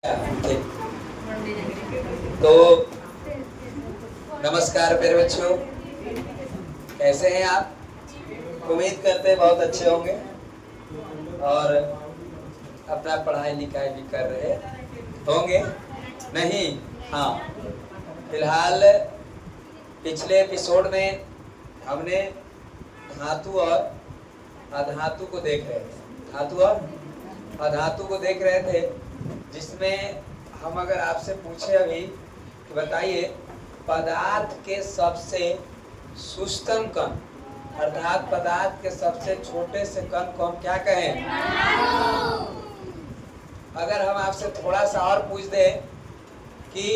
तो नमस्कार प्यारे बच्चों, कैसे हैं आप? उम्मीद करते हैं बहुत अच्छे होंगे और अपना पढ़ाई लिखाई भी कर रहे होंगे। नहीं, हाँ, फिलहाल पिछले एपिसोड में हमने धातु और अधातु को देख रहे थे। धातु और अधातु को देख रहे थे, जिसमें हम अगर आपसे पूछे अभी कि बताइए पदार्थ के सबसे सूक्ष्म कण अर्थात पदार्थ के सबसे छोटे से कण को हम क्या कहें? अगर हम आपसे थोड़ा सा और पूछ दें कि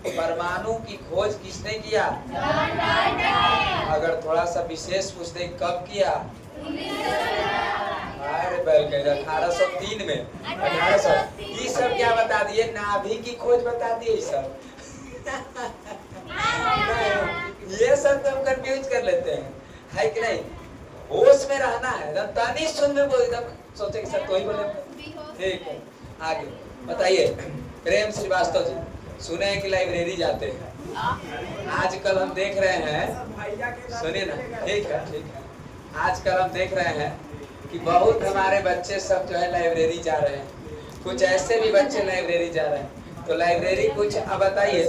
परमाणु की खोज किसने किया? अगर थोड़ा सा विशेष पूछ दें कब किया? अरे बल्कि 1803 में 1800 ये सब क्या बता दिए? नाभि की खोज बता दिए सब। ये सब तो हम कंफ्यूज कर लेते हैं, है कि नहीं? होश में रहना है, एकदम तानी सुन में बोल, एकदम सोचे कि सब तो ही बोले। ठीक है, आगे बताइए। प्रेम श्रीवास्तव जी, सुने हैं कि लाइब्रेरी जाते हैं आजकल? हम देख रहे हैं, सुनिए ना, ठीक है ठीक है, आजकल हम देख रहे हैं कि बहुत हमारे बच्चे सब जो है लाइब्रेरी जा रहे हैं। कुछ ऐसे भी बच्चे लाइब्रेरी जा रहे हैं। तो लाइब्रेरी कुछ अब बताइए,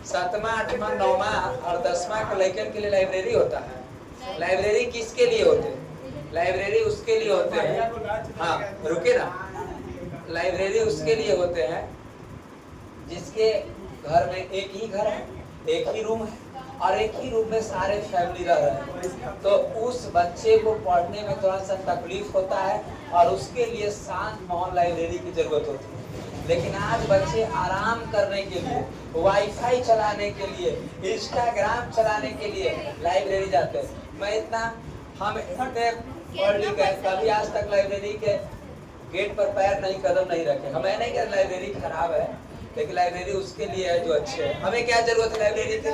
7वां 8वां 9वां और 10वां के लड़कन के लिए लाइब्रेरी होता है। लाइब्रेरी किसके लिए होते हैं? लाइब्रेरी उसके लिए होते हैं, हाँ रुके ना, लाइब्रेरी उसके लिए होते हैं जिसके घर में एक ही घर है, एक ही रूम है और एक ही रूम में सारे फैमिली रह रहे हैं। तो उस बच्चे को पढ़ने में थोड़ा सा तकलीफ होता है और उसके लिए शांत माहौल लाइब्रेरी की जरूरत होती है। लेकिन आज बच्चे आराम करने के लिए, वाईफाई चलाने के लिए, इंस्टाग्राम चलाने के लिए लाइब्रेरी जाते हैं। मैं इतना हम इतने पढ़ लिख गए, कभी आज तक लाइब्रेरी के गेट पर पैर नहीं, कदम नहीं रखे। हमें नहीं कहते लाइब्रेरी खराब है, लेकिन लाइब्रेरी उसके लिए है जो अच्छे है। हमें क्या जरूरत है लाइब्रेरी की?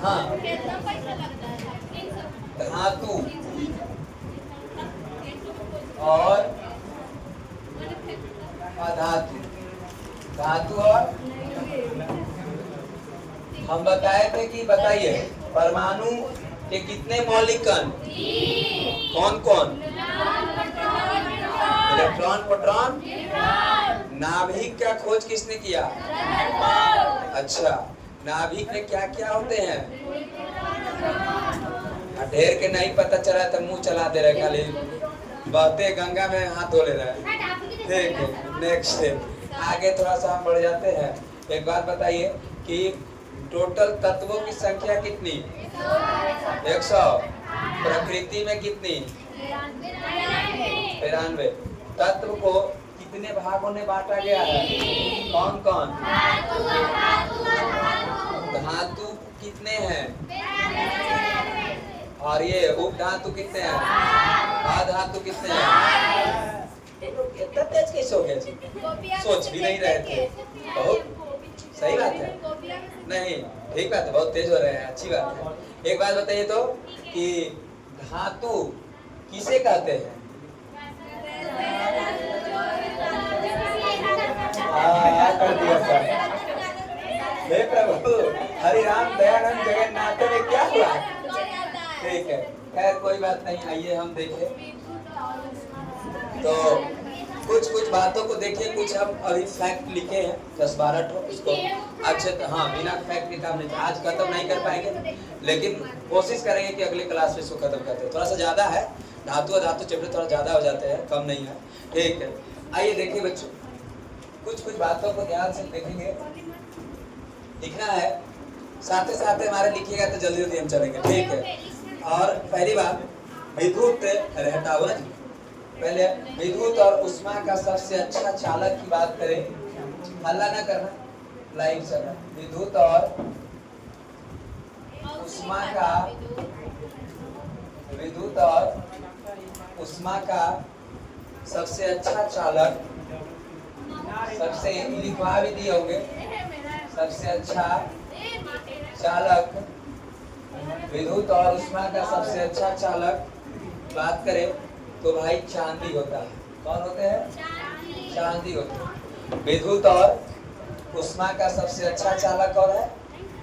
हाँ, धातु और अधातु, धातु और हम बताए थे कि बताइए परमाणु के कितने मौलिक कण? कौन कौन? इलेक्ट्रॉन, प्रोटॉन, नाभिक का खोज किसने किया? अच्छा, नाभिक में क्या क्या होते हैं? ढेर के नहीं पता चला तो मुंह चला दे रहे, खाली बहते गंगा में हाथ धो ले रहे। ठीक है, नेक्स्ट है, आगे थोड़ा सा हम बढ़ जाते हैं। एक बात बताइए कि टोटल तत्वों की संख्या कितनी? 100। प्रकृति में कितनी? 93। तत्व को कितने भागों में बांटा गया है? कौन कौन? धातु कितने हैं? और ये उपधातु कितने हैं? अधातु कितने हैं? इतना तेज कैसे हो गया? सोच भी नहीं रहे थे। बहुत सही बात है, नहीं ठीक बात है, बहुत तेज हो रहे हैं, अच्छी बात है। एक बात बताइए तो कि धातु किसे कहते हैं? कर दिया सर। हे प्रभु, हरि राम दयानंद जगन्नाथ में क्या हुआ? ठीक है, खैर कोई बात नहीं, आइए हम देखें। तो कुछ बातों को देखिए, कुछ हम अभी फैक्ट लिखे हैं 10-12 ठो, इसको अच्छे हाँ बिना फैक्ट के काम नहीं, आज खत्म नहीं कर पाएंगे, लेकिन कोशिश करेंगे कि अगले क्लास में इसको खत्म करते हैं। थोड़ा सा ज्यादा है, धातु और धातु चैप्टर थोड़ा ज्यादा हो जाते हैं, कम नहीं है। ठीक है, आइए देखिए बच्चों, कुछ बातों को ध्यान से देखेंगे, लिखना है, साथ साथ हमारे लिखिएगा तो जल्दी जल्दी हम चलेंगे। ठीक है, और पहली बात विद्युत रहता हुआ, पहले विद्युत और उष्मा का सबसे अच्छा चालक की बात करें, हल्ला ना करना, लाइव चलना। विद्युत और उष्मा का, विद्युत और उष्मा का सबसे अच्छा चालक, सबसे लिखवा भी दिए होंगे, सबसे अच्छा चालक विद्युत और उष्मा का सबसे अच्छा चालक बात करें तो भाई चांदी होता है। कौन होते हैं? चांदी होती है। विद्युत और उष्मा का सबसे अच्छा चालक कौन है?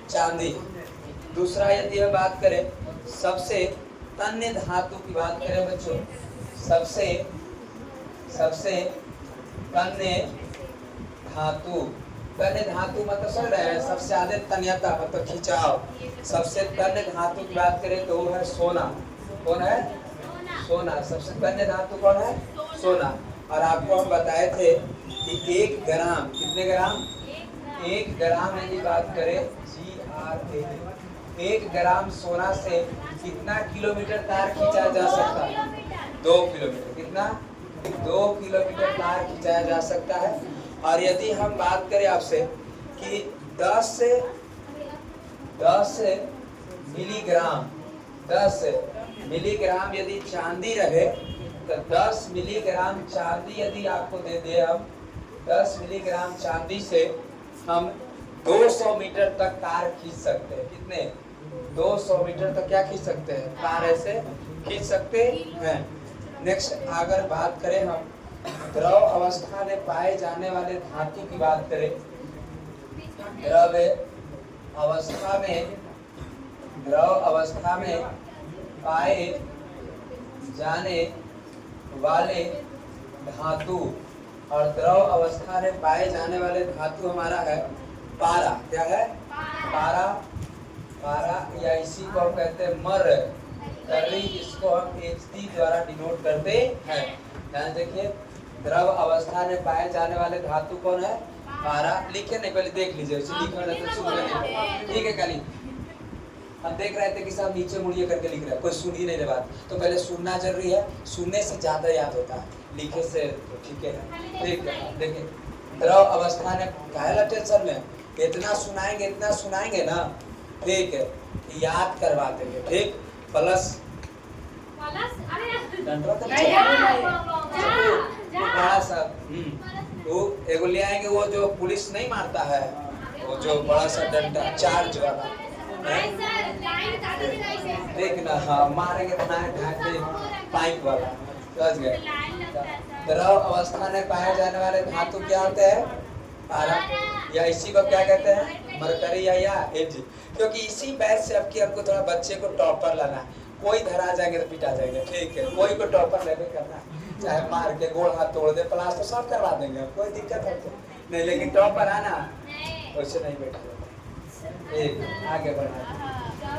चांदी। दूसरा यदि हम बात करें सबसे तन्य धातु की बात करें बच्चों, सबसे तन्य धातु, तन्य धातु मतलब समझ रहे हैं, सबसे ज्यादा तन्यता मतलब खिंचाव, सबसे तन्य धातु की बात करें तो वो है सोना। कौन है? सोना। सबसे तन्य धातु कौन है? सोना। और आपको हम बताए थे कि 1 ग्राम, कितने ग्राम? 1 ग्राम यदि बात करें GRA, 1 ग्राम सोना से कितना किलोमीटर तार खींचा जा सकता है? 2 किलोमीटर। कितना? 2 किलोमीटर तार खींचा जा सकता है। और यदि हम बात करें आपसे कि 10 मिलीग्राम यदि चांदी रहे तो 10 मिलीग्राम चांदी यदि आपको दे दे हम, 10 मिलीग्राम चांदी से हम 200 मीटर तक कार खींच सकते हैं। कितने? 200 मीटर तक क्या खींच सकते हैं? कार ऐसे खींच सकते हैं। नेक्स्ट अगर बात करें हम द्रव अवस्था में पाए जाने वाले धातु की बात करें, द्रव अवस्था में पाए जाने वाले धातु, और द्रव अवस्था में पाए जाने वाले धातु हमारा है पारा। क्या है? पारा। या इसी को हम कहते हैं मरकरी, इसको हम Hd द्वारा डिनोट करते हैं। ध्यान देखिए, द्रव अवस्था में पाए जाने वाले धातु कौन है? पारा। लिखे नहीं, पहले देख लीजिए, लिखना तो सुन लेंगे। ठीक है कली, हम देख रहे थे कि सब नीचे मुड़िए करके लिख रहे हैं, कोई सुन ही नहीं रहा बात, तो पहले सुनना जरूरी है, सुनने से ज्यादा याद होता है, लिखे से तो ठीक है। ठीक है, देखिए द्रव अवस्था में काहेला टेंशन में, इतना सुनाएंगे ना, ठीक है, याद करवा देंगे। ठीक, प्लस बड़ा सा वो एगो ले आएंगे, वो जो पुलिस नहीं मारता है, वो जो बड़ा सा डंडा चार्ज वाला, देखना, हाँ मारेंगे पाइप वाला, समझ गए। द्रव अवस्था में पाए जाने वाले धातु क्या होते हैं? पारा, या इसी को क्या कहते हैं? मरकरी या Hg। क्योंकि इसी बैच से आपकी हमको थोड़ा बच्चे को टॉपर लाना है, कोई धरा जाएंगे तो पिटा जाएंगे। ठीक है, कोई को टॉपर लेके करना है, चाहे मार के गोड़ हाथ तोड़ दे, प्लास्टर सब करवा देंगे, कोई दिक्कत है नहीं, लेकिन टॉपर आना वैसे नहीं बैठा जाता। ठीक, आगे बढ़ना,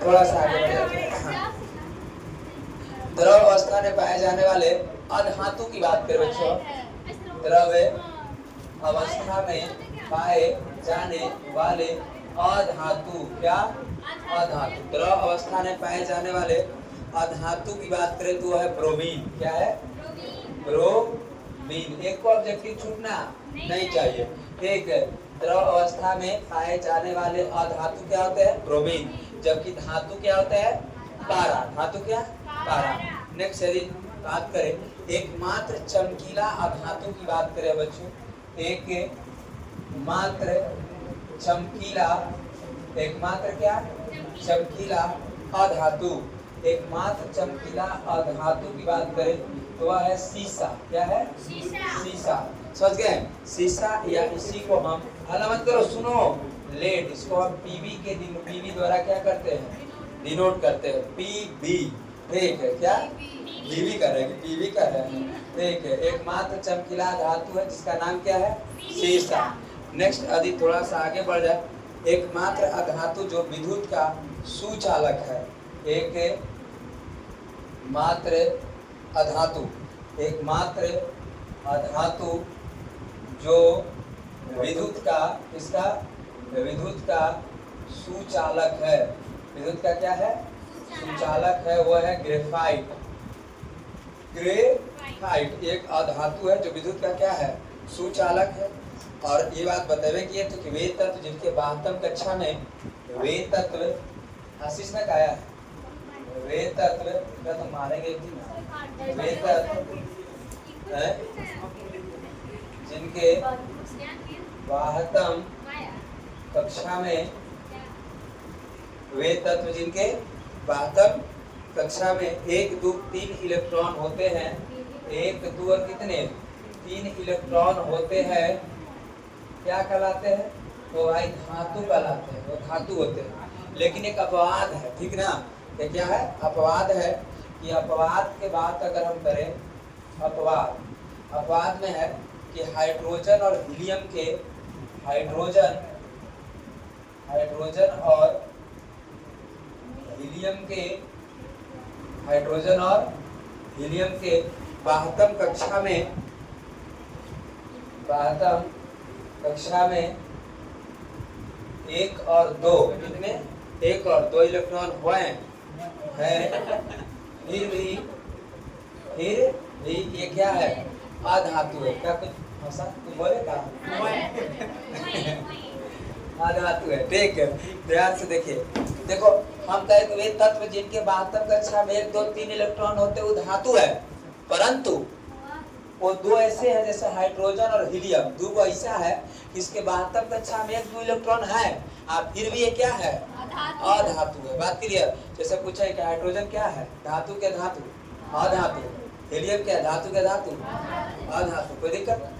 थोड़ा सा आगे बढ़ना। द्रव अवस्था में पाए जाने वाले अधातु की बात करें बच्चों, द्रव अवस्था में पाए जाने वाले अधातु, क्या? अधातु। द्रव अवस्था में पाए जाने वाले अधातु की बात करें तो है ब्रोमीन। क्या है? ब्रोमीन। एक को ऑब्जेक्टिव छूटना नहीं चाहिए। ठीक है, द्रव अवस्था में पाए जाने वाले अधातु क्या होते हैं? ब्रोमीन। जबकि धातु क्या होता है? पारा। धातु क्या? पारा। नेक्स्ट यदि बात करें एकमात्र चमकीला अधातु की बात करें बच्चों, एकमात्र चमकीला, एकमात्र क्या? चमकीला अधातु। एकमात्र चमकीला अधातु की बात करें तो वह है सीसा। क्या है? सीसा। समझ गए? सीसा, या इसी को हम हल्ला मत करो, सुनो, लेड, इसको हम पीवी द्वारा क्या करते हैं? डिनोट करते हैं, पीवी। ठीक है, क्या? पीवी कर रहे हैं, पीवी कर रहे हैं। ठीक है, एकमात्र चमकीला धातु है जिसका नाम क्या है? सीसा। नेक्स्ट यदि थोड़ा सा आगे बढ़ जाए, एकमात्र अधातु जो विद्युत का सुचालक है, एक मात्र अधातु, एकमात्र अधातु जो विद्युत का, इसका विद्युत का सुचालक है, विद्युत का क्या है? सुचालक है, वो है ग्रेफाइट। ग्रेफाइट एक अधातु है जो विद्युत का क्या है? सुचालक है। और ये बात बतावे कि तो कि वे तत्व जिनके 72 कक्षा में वे तत्व आशीष में आया है, वे तत्व का तो मारेंगे एक दिन, वे तत्व है जिनके 72 कक्षा में, वे तत्व जिनके 72 कक्षा में 1, 2, 3 इलेक्ट्रॉन होते हैं, 1, 2 और कितने? 3 इलेक्ट्रॉन होते हैं क्या कहलाते हैं? तो भाई धातु कहलाते हैं, वो धातु होते हैं। लेकिन एक अपवाद है, ठीक ना? ये क्या है? अपवाद है कि अपवाद के बात अगर हम करें, अपवाद में है कि हाइड्रोजन और हीलियम के हाइड्रोजन और हीलियम के बाह्यतम कक्षा में 1 और 2 कितने? 1 और 2 इलेक्ट्रॉन हुए हैं। फिर भी ये क्या है? अधातु है। क्या कुछ बोले का? अधातु है, ठीक है। ध्यान से देखिए, देखो हम कहे वे तत्व जिनके बाह्यतम कक्षा में 1, 2, 3 इलेक्ट्रॉन होते वो धातु है, परंतु वो 2 ऐसे हैं जैसे हाइड्रोजन और हीलियम, 2 ऐसा है कि इसके बाह्यतम कक्षा में 1, 2 इलेक्ट्रॉन है, फिर भी ये क्या है? अधातु है। बात क्लियर? जैसे पूछा है कि हाइड्रोजन क्या है? धातु के धातु, अधातु। हीलियम क्या है? धातु के धातु, अधातु। कोई दिक्कत?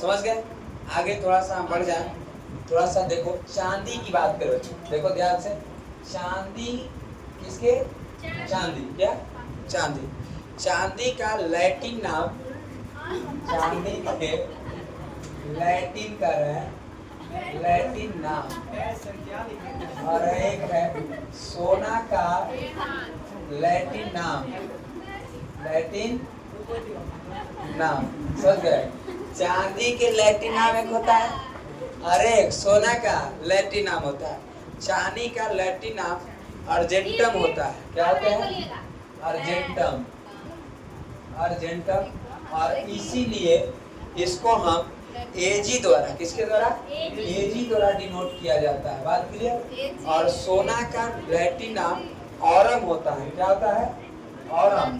समझ गए? आगे थोड़ा सा हम बढ़ जाए, थोड़ा सा देखो चांदी की बात करो। देखो ध्यान से, चांदी किसके? चांदी क्या? चांदी का लैटिन नाम, चांदी के लैटिन का है लैटिन नाम, और एक है सोना का लैटिन नाम, समझ गए? चांदी के लैटिन नाम एक होता है और एक सोना का लैटिन नाम होता है। चांदी का लैटिन नाम अर्जेंटम होता है। क्या होता है? अर्जेंटम। और इसीलिए इसको हम एजी द्वारा, किसके द्वारा? एजी द्वारा डिनोट किया जाता है। बात क्लियर? और सोना का लैटिन नाम ऑरम होता है। क्या होता है? ऑरम।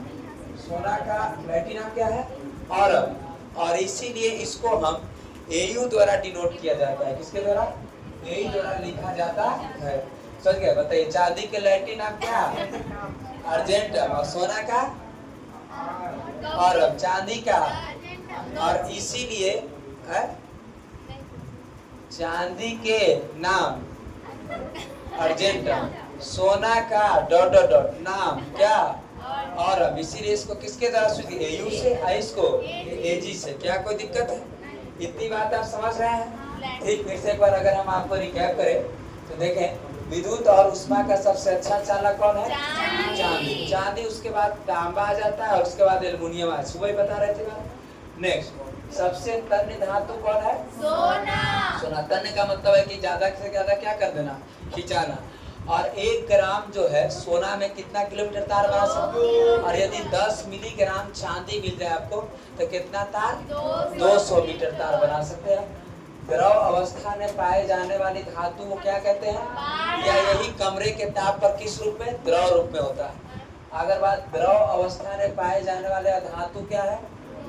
सोना का लैटिन नाम क्या है? ऑरम। और इसीलिए इसको हम एयू द्वारा डिनोट किया जाता है। किसके द्वारा? एयू द्वारा लिखा जाता है। समझ गए? बताइए, चांदी के लैटिन नाम क्या? अर्जेंटम। और सोना का? ऑरम। चांदी का? और इसीलिए चांदी के नाम अर्जेंटम, सोना का डॉट नाम क्या? ऑरम। इसीलिए इसको किसके द्वारा सूचित? एयू से, इसको एजी से। क्या कोई दिक्कत है? इतनी बात आप समझ रहे हैं? ठीक। फिर से एक बार अगर हम आपको रिकैप करें तो देखें, विद्युत और उष्मा का सबसे अच्छा चालक कौन है? चांदी। चांदी, उसके बाद तांबा आ जाता है और उसके बाद एल्युमिनियम आ, सुबह ही बता रहे थे। नेक्स्ट, सबसे तन्य धातु कौन है? सोना। तन्य का मतलब है कि ज्यादा से ज्यादा क्या कर देना? खिंचाना। और 1 ग्राम जो है सोना में कितना किलोमीटर तार बना सकते हैं? और यदि 10 मिलीग्राम चांदी मिल जाए आपको तो कितना तार? 200 मीटर तार बना सकते हैं। द्रव अवस्था में पाए जाने वाली धातु को क्या कहते हैं? या यही कमरे के ताप पर किस रूप में? द्रव रूप में होता है। अगर बात द्रव अवस्था में पाए जाने वाले धातु क्या है?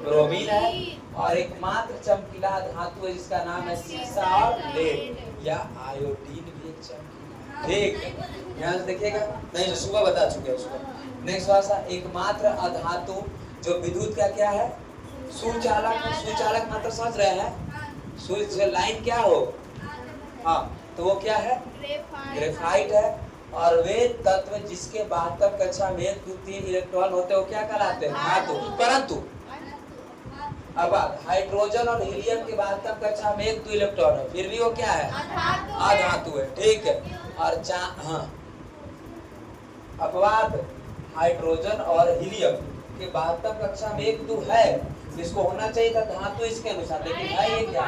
ब्रोमीन है। और एकमात्र चमकीला धातु है जिसका नाम है सीसा और लेड या आयोडीन भी एक चमकीला। ठीक, ध्यान से देखिएगा। नहीं जो सुबह बता चुके हैं उसको। नेक्स्ट भाषा, एकमात्र अधातु जो विद्युत का क्या है? सुचालक। सुचालक मतलब समझ रहे हैं? स्विच लाइन क्या हो? हाँ, तो वो क्या है? ग्रेफाइट है। और वे तत्व जिसके बाह्यतम कक्षा में 1, 2, 3 इलेक्ट्रॉन होते हैं वो क्या कहलाते हैं? धातु। परंतु अब हाइड्रोजन और हीलियम के बाह्यतम कक्षा में 1, 2 इलेक्ट्रॉन है, फिर भी वो क्या है? अधातु है। ठीक है। और अपवाद, हाइड्रोजन और हीलियम के बाह्यतम कक्षा में 1, 2 है, जिसको होना चाहिए था धातु इसके अनुसार, लेकिन है ये क्या?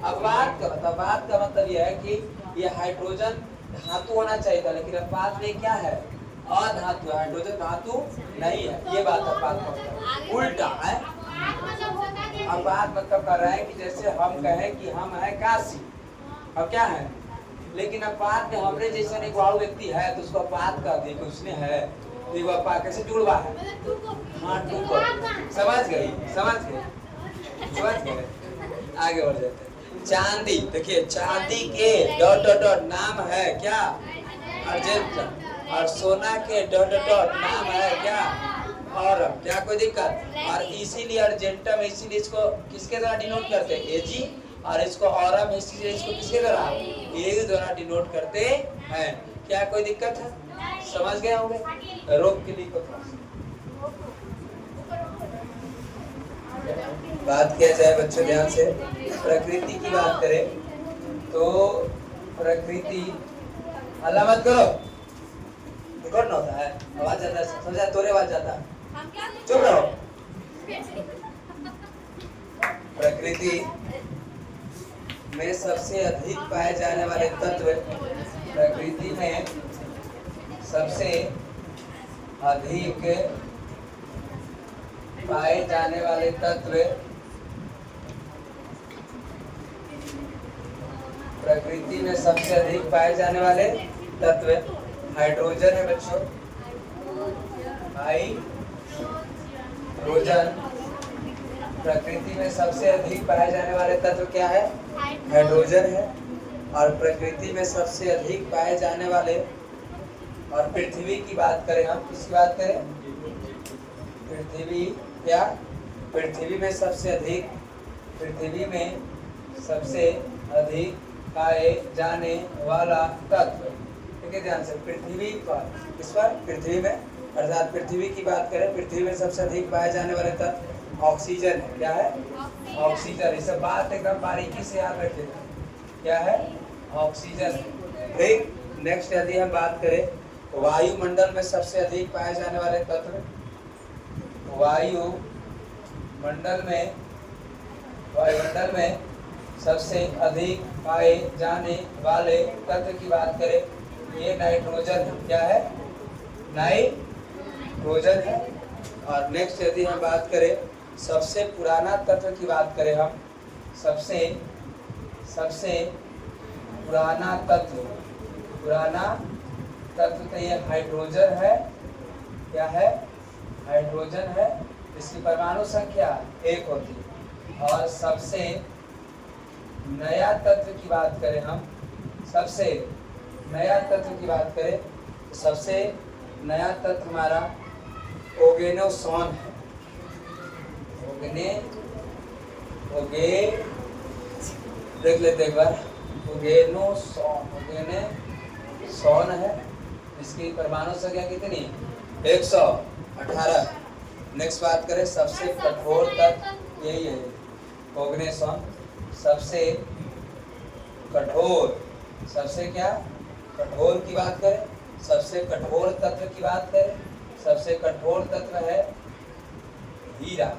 अपवाद का मतलब यह है कि ये हाइड्रोजन धातु होना चाहिए था, लेकिन अपवाद में क्या है? अधातु है। हाइड्रोजन धातु नहीं है। ये बात अपवाद का मतलब उल्टा है। अपवाद मतलब कर रहा है कि जैसे हम कहें कि हम है काशी, अब क्या है? लेकिन अपवाद में हमरे जैसा एक वाणु व्यक्ति है तो उसको अपवाद कर दिए कि उसने है, तो ये अपवाद कैसे जुड़वा है? हाँ, समझ गए। आगे बढ़ जाते हैं। चांदी, देखिए चांदी के डॉट नाम है क्या? अर्जेंटम। और सोना के डॉट नाम है क्या? ऑरम, क्या कोई दिक्कत? और इसीलिए अर्जेंटम, इसीलिए इसको किसके द्वारा डिनोट करते हैं? एजी। और इसको ऑरम, इसीलिए इसको किसके द्वारा? ए द्वारा डिनोट करते हैं। क्या कोई दिक्कत है? समझ गए होंगे? रोक के लिए को बात किया जाए बच्चों ध्यान से, प्रकृति की बात करें तो प्रकृति, हल्ला मत करो, रिकॉर्ड ना होता है, आवाज जाता है, समझा? तोरे आवाज जाता है, चुप रहो। प्रकृति में सबसे अधिक पाए जाने वाले तत्व, प्रकृति में सबसे अधिक पाए जाने वाले तत्व, प्रकृति में सबसे अधिक पाए जाने वाले तत्व हाइड्रोजन है बच्चों। हाइड्रोजन, प्रकृति में सबसे अधिक पाए जाने वाले तत्व क्या है? हाइड्रोजन है। और प्रकृति में सबसे अधिक पाए जाने वाले, और पृथ्वी की बात करें हम, किसकी बात करें? पृथ्वी, क्या? पृथ्वी में सबसे अधिक, पृथ्वी में सबसे अधिक पाए जाने वाला तत्व, ठीक है ध्यान से, पृथ्वी पर, इस पर पृथ्वी में, अर्थात पृथ्वी की बात करें, पृथ्वी में सबसे अधिक पाए जाने वाले तत्व ऑक्सीजन है। क्या है? ऑक्सीजन। इस बात एकदम बारीकी से याद रखिएगा, क्या है? ऑक्सीजन। ठीक, नेक्स्ट यदि हम बात करें वायुमंडल में सबसे अधिक पाए जाने वाले तत्व, वायुमंडल में सबसे अधिक पाए जाने वाले तत्व की बात करें, ये नाइट्रोजन है। क्या है? नाइट्रोजन है। और नेक्स्ट यदि हम बात करें सबसे पुराना तत्व की बात करें हम, सबसे पुराना तत्व तो ये हाइड्रोजन है। क्या है? हाइड्रोजन है। इसकी परमाणु संख्या 1 होती है। और सबसे नया तत्व की बात करें हम, सबसे नया तत्व की बात करें तो सबसे नया तत्व हमारा ओगेनोसॉन है। देख लेते एक बार, ओगेनोसॉन है। इसकी परमाणु संख्या कितनी? 118। नेक्स्ट बात करें सबसे कठोर तत्व, यही है ओगेनोसॉन। सबसे कठोर, सबसे क्या कठोर की बात करें, सबसे कठोर तत्व की बात करें, सबसे कठोर तत्व है हीरा।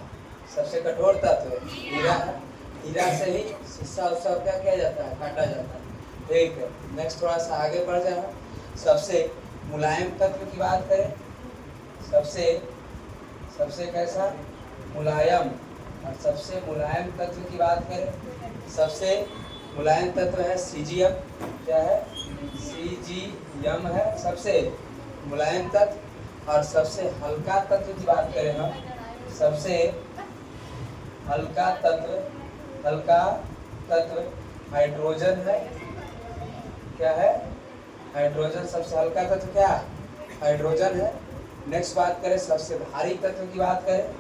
सबसे कठोर तत्व हीरा है। हीरा से ही शीशा उसका क्या किया जाता है? काटा जाता है। ठीक है, नेक्स्ट थोड़ा सा आगे बढ़ जाए। सबसे मुलायम तत्व की बात करें, सबसे कैसा? मुलायम। और सबसे मुलायम तत्व की बात करें, सबसे मुलायम तत्व है सीजियम। क्या है? सीजियम है सबसे मुलायम तत्व। और सबसे हल्का तत्व की बात करें हम, सबसे हल्का तत्व हाइड्रोजन है। क्या है? हाइड्रोजन। सबसे हल्का तत्व क्या? हाइड्रोजन है। नेक्स्ट बात करें सबसे भारी तत्व की बात करें,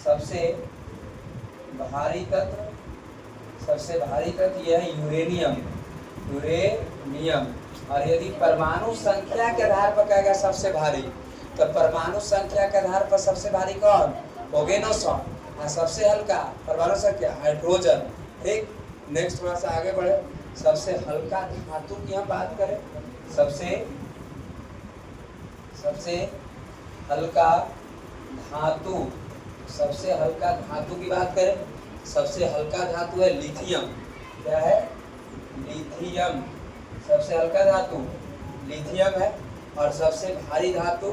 सबसे भारी तत्व यह है यूरेनियम। और यदि परमाणु संख्या के आधार पर कहेगा सबसे भारी, तो परमाणु संख्या के आधार पर सबसे भारी कौन? ओगेनोसॉन। और सबसे हल्का परमाणु संख्या हाइड्रोजन। ठीक, नेक्स्ट थोड़ा सा आगे बढ़े। सबसे हल्का धातु की हम बात करें, सबसे हल्का धातु की बात करें, सबसे हल्का धातु है लिथियम। क्या है? लिथियम। सबसे हल्का धातु लिथियम है। और सबसे भारी धातु,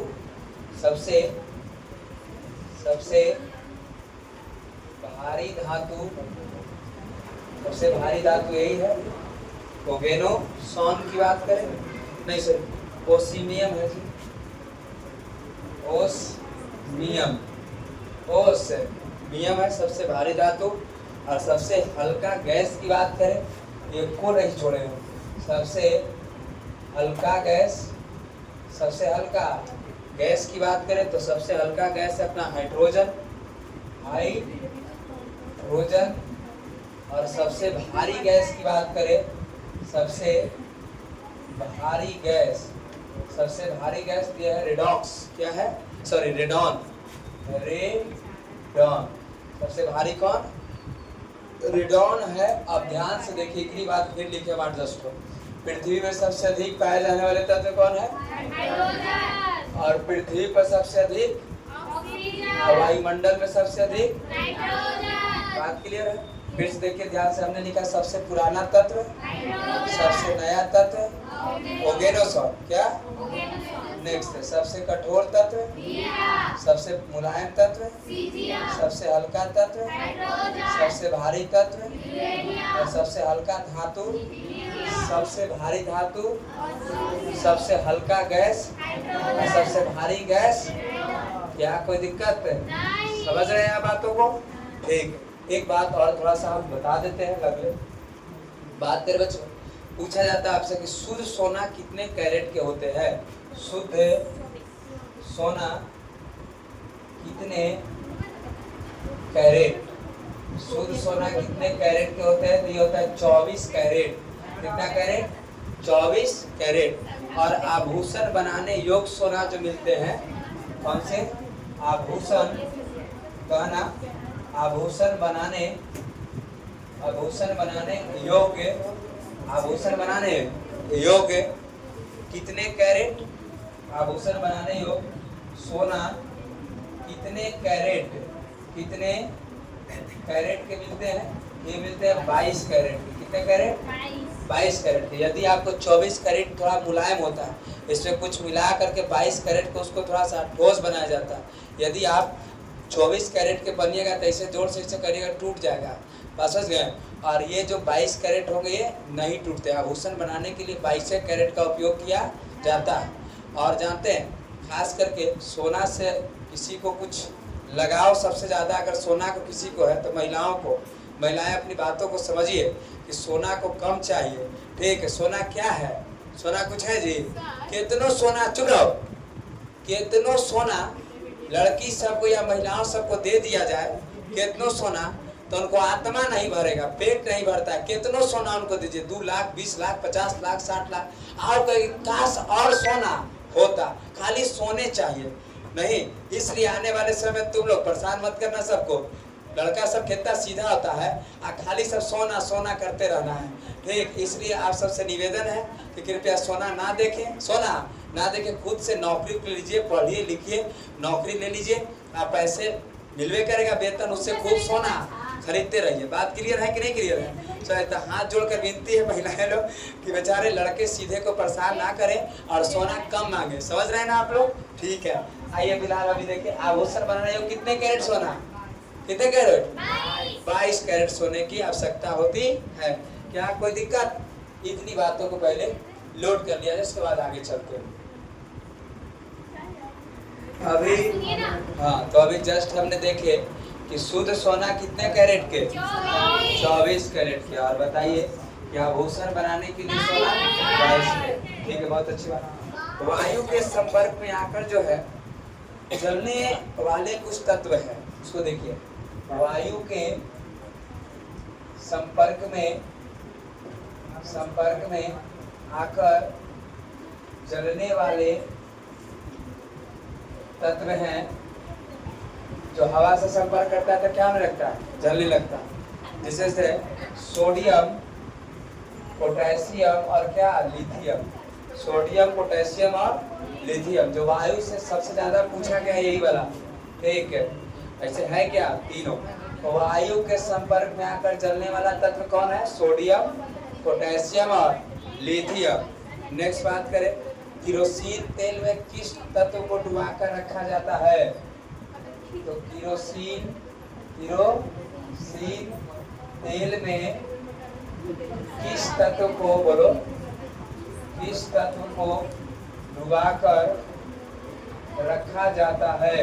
सबसे भारी धातु यही है ओगेनोसॉन की बात करें, नहीं सर ओसीमियम है जी, ओसमियम है सबसे भारी धातु। और सबसे हल्का गैस की बात करें, ये को नहीं छोड़ेगा, सबसे हल्का गैस की बात करें तो सबसे हल्का गैस है अपना हाइड्रोजन, हाइड्रोजन। और सबसे भारी गैस की बात करें, सबसे भारी गैस ये है रेडॉक्स। क्या है? Sorry, radon. रेडॉन सबसे भारी कौन? रेडॉन है। अब ध्यान से देखिए, इतनी बात फिर लिखे 8-10 को। पृथ्वी में सबसे अधिक पाए जाने वाले तत्व कौन है? हाइड्रोजन। और पृथ्वी पर सबसे अधिक ऑक्सीजन। वायुमंडल में सबसे अधिक नाइट्रोजन। बात क्लियर है? फिर से देखिए ध्यान से, हमने लिखा सबसे पुराना तत्व, सबसे नया तत्व ओगेनोसॉन। क्या? नेक्स्ट है सबसे कठोर तत्व, सबसे मुलायम तत्व, सबसे हल्का तत्व, सबसे भारी तत्व, और सबसे हल्का धातु, सबसे भारी धातु, सबसे हल्का गैस, और सबसे भारी गैस। क्या कोई दिक्कत है? समझ रहे हैं आप बातों को? ठीक। एक बात और थोड़ा सा हम बता देते हैं, अगले बात तेरे बच्चों। पूछा जाता है आपसे कि शुद्ध सोना कितने कैरेट के होते हैं? शुद्ध सोना कितने कैरेट? शुद्ध सोना कितने कैरेट के होते हैं? तो ये होता है 24 कैरेट। कितना कैरेट? 24 कैरेट। और आभूषण बनाने योग्य सोना जो मिलते हैं, कौन से? आभूषण कहना, आभूषण बनाने योग्य कितने कैरेट? आभूषण बनाने योग्य सोना कितने कैरेट के मिलते हैं? ये मिलते हैं 22 कैरेट के। कितने कैरेट? 22 कैरेट के। यदि आपको 24 कैरेट थोड़ा मुलायम होता है, इसमें कुछ मिला करके 22 कैरेट को उसको थोड़ा सा ठोस बनाया जाता है। यदि आप 24 कैरेट के बनिएगा तो ऐसे जोर से करिएगा, टूट जाएगा। बस समझ गए? और ये जो 22 कैरेट होंगे ये नहीं टूटते। आभूषण बनाने के लिए 22 कैरेट का उपयोग किया जाता है। और जानते हैं, खास करके सोना से किसी को कुछ लगाव सबसे ज़्यादा अगर सोना को किसी को है तो महिलाओं को। महिलाएं अपनी बातों को समझिए कि सोना को कम चाहिए। ठीक है? सोना क्या है? सोना कुछ है जी? कितनों सोना, चुप रहो, कितनों सोना लड़की सबको या महिलाओं सबको दे दिया जाए, कितनों सोना, तो उनको आत्मा नहीं भरेगा, पेट नहीं भरता है। कितनों सोना उनको दीजिए, 2 लाख, 20 लाख, 50 लाख, 60 लाख, और कोई काश और सोना होता। खाली सोने चाहिए नहीं। इसलिए आने वाले समय तुम लोग परेशान मत करना सबको। लड़का सब कितना सीधा होता है, खाली सब सोना सोना करते रहना है। ठीक? इसलिए आप सबसे निवेदन है कि कृपया सोना ना देखें, सोना ना देखें, खुद से नौकरी कर लीजिए, पढ़िए लिखिए, नौकरी ले लीजिए, आप पैसे मिलवे करेगा वेतन, उससे खूब सोना खरीदते रहिए। बात क्लियर है कि नहीं क्लियर है? तो हाथ जोड़कर विनती है महिलाएं लोग कि बेचारे लड़के सीधे को परेशान ना करें और सोना कम मांगे। समझ रहे हैं ना आप लोग? ठीक है। आइए फिलहाल अभी देखिए, आभूषण बनाने योग्य कितने कैरेट सोना? कितने कैरेट? 22 कैरेट सोने की आवश्यकता होती है। क्या कोई दिक्कत? इतनी बातों को पहले लोड कर लिया जाए, उसके बाद आगे चलते हैं। अभी तो अभी जस्ट हमने देखे कि शुद्ध सोना कितने कैरेट के? 24 कैरेट के। और बताइए कि आभूषण बनाने के लिए सोना 22 कैरेट। ठीक है, बहुत अच्छी बात। वायु के संपर्क में आकर जो है जलने वाले कुछ तत्व है, उसको देखिए। वायु के संपर्क में आकर जलने वाले तत्व हैं। जो हवा से संपर्क करता है तो क्या होने लगता है? जलने लगता है। जिससे से सोडियम, पोटेशियम और क्या? लिथियम। सोडियम, पोटेशियम और लिथियम जो वायु से सबसे ज्यादा पूछा गया है, यही वाला। ठीक है, ऐसे है क्या? तीनों। तो वायु के संपर्क में आकर जलने वाला तत्व कौन है? सोडियम, पोटेशियम और लिथियम। नेक्स्ट बात करें, केरोसिन तेल में किस तत्व को डुबाकर रखा जाता है? तो केरोसिन तेल में किस तत्व को, बोलो, किस तत्व को डुबाकर रखा जाता है?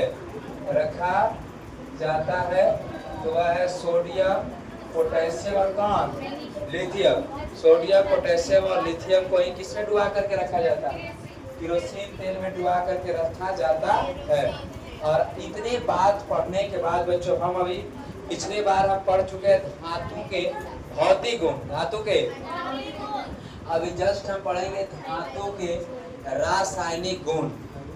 तो वह है सोडियम, पोटेशियम और कौन? लिथियम। सोडियम, पोटेशियम और लिथियम को ही किसमें डुबा करके रखा जाता है? केरोसिन तेल में डुबा करके रखा जाता है। और इतने बात पढ़ने के बाद बच्चों, हम अभी पिछले बार हम पढ़ चुके हैं धातु के भौतिक गुण, धातु के, अभी जस्ट हम पढ़ेंगे धातु के रासायनिक गुण।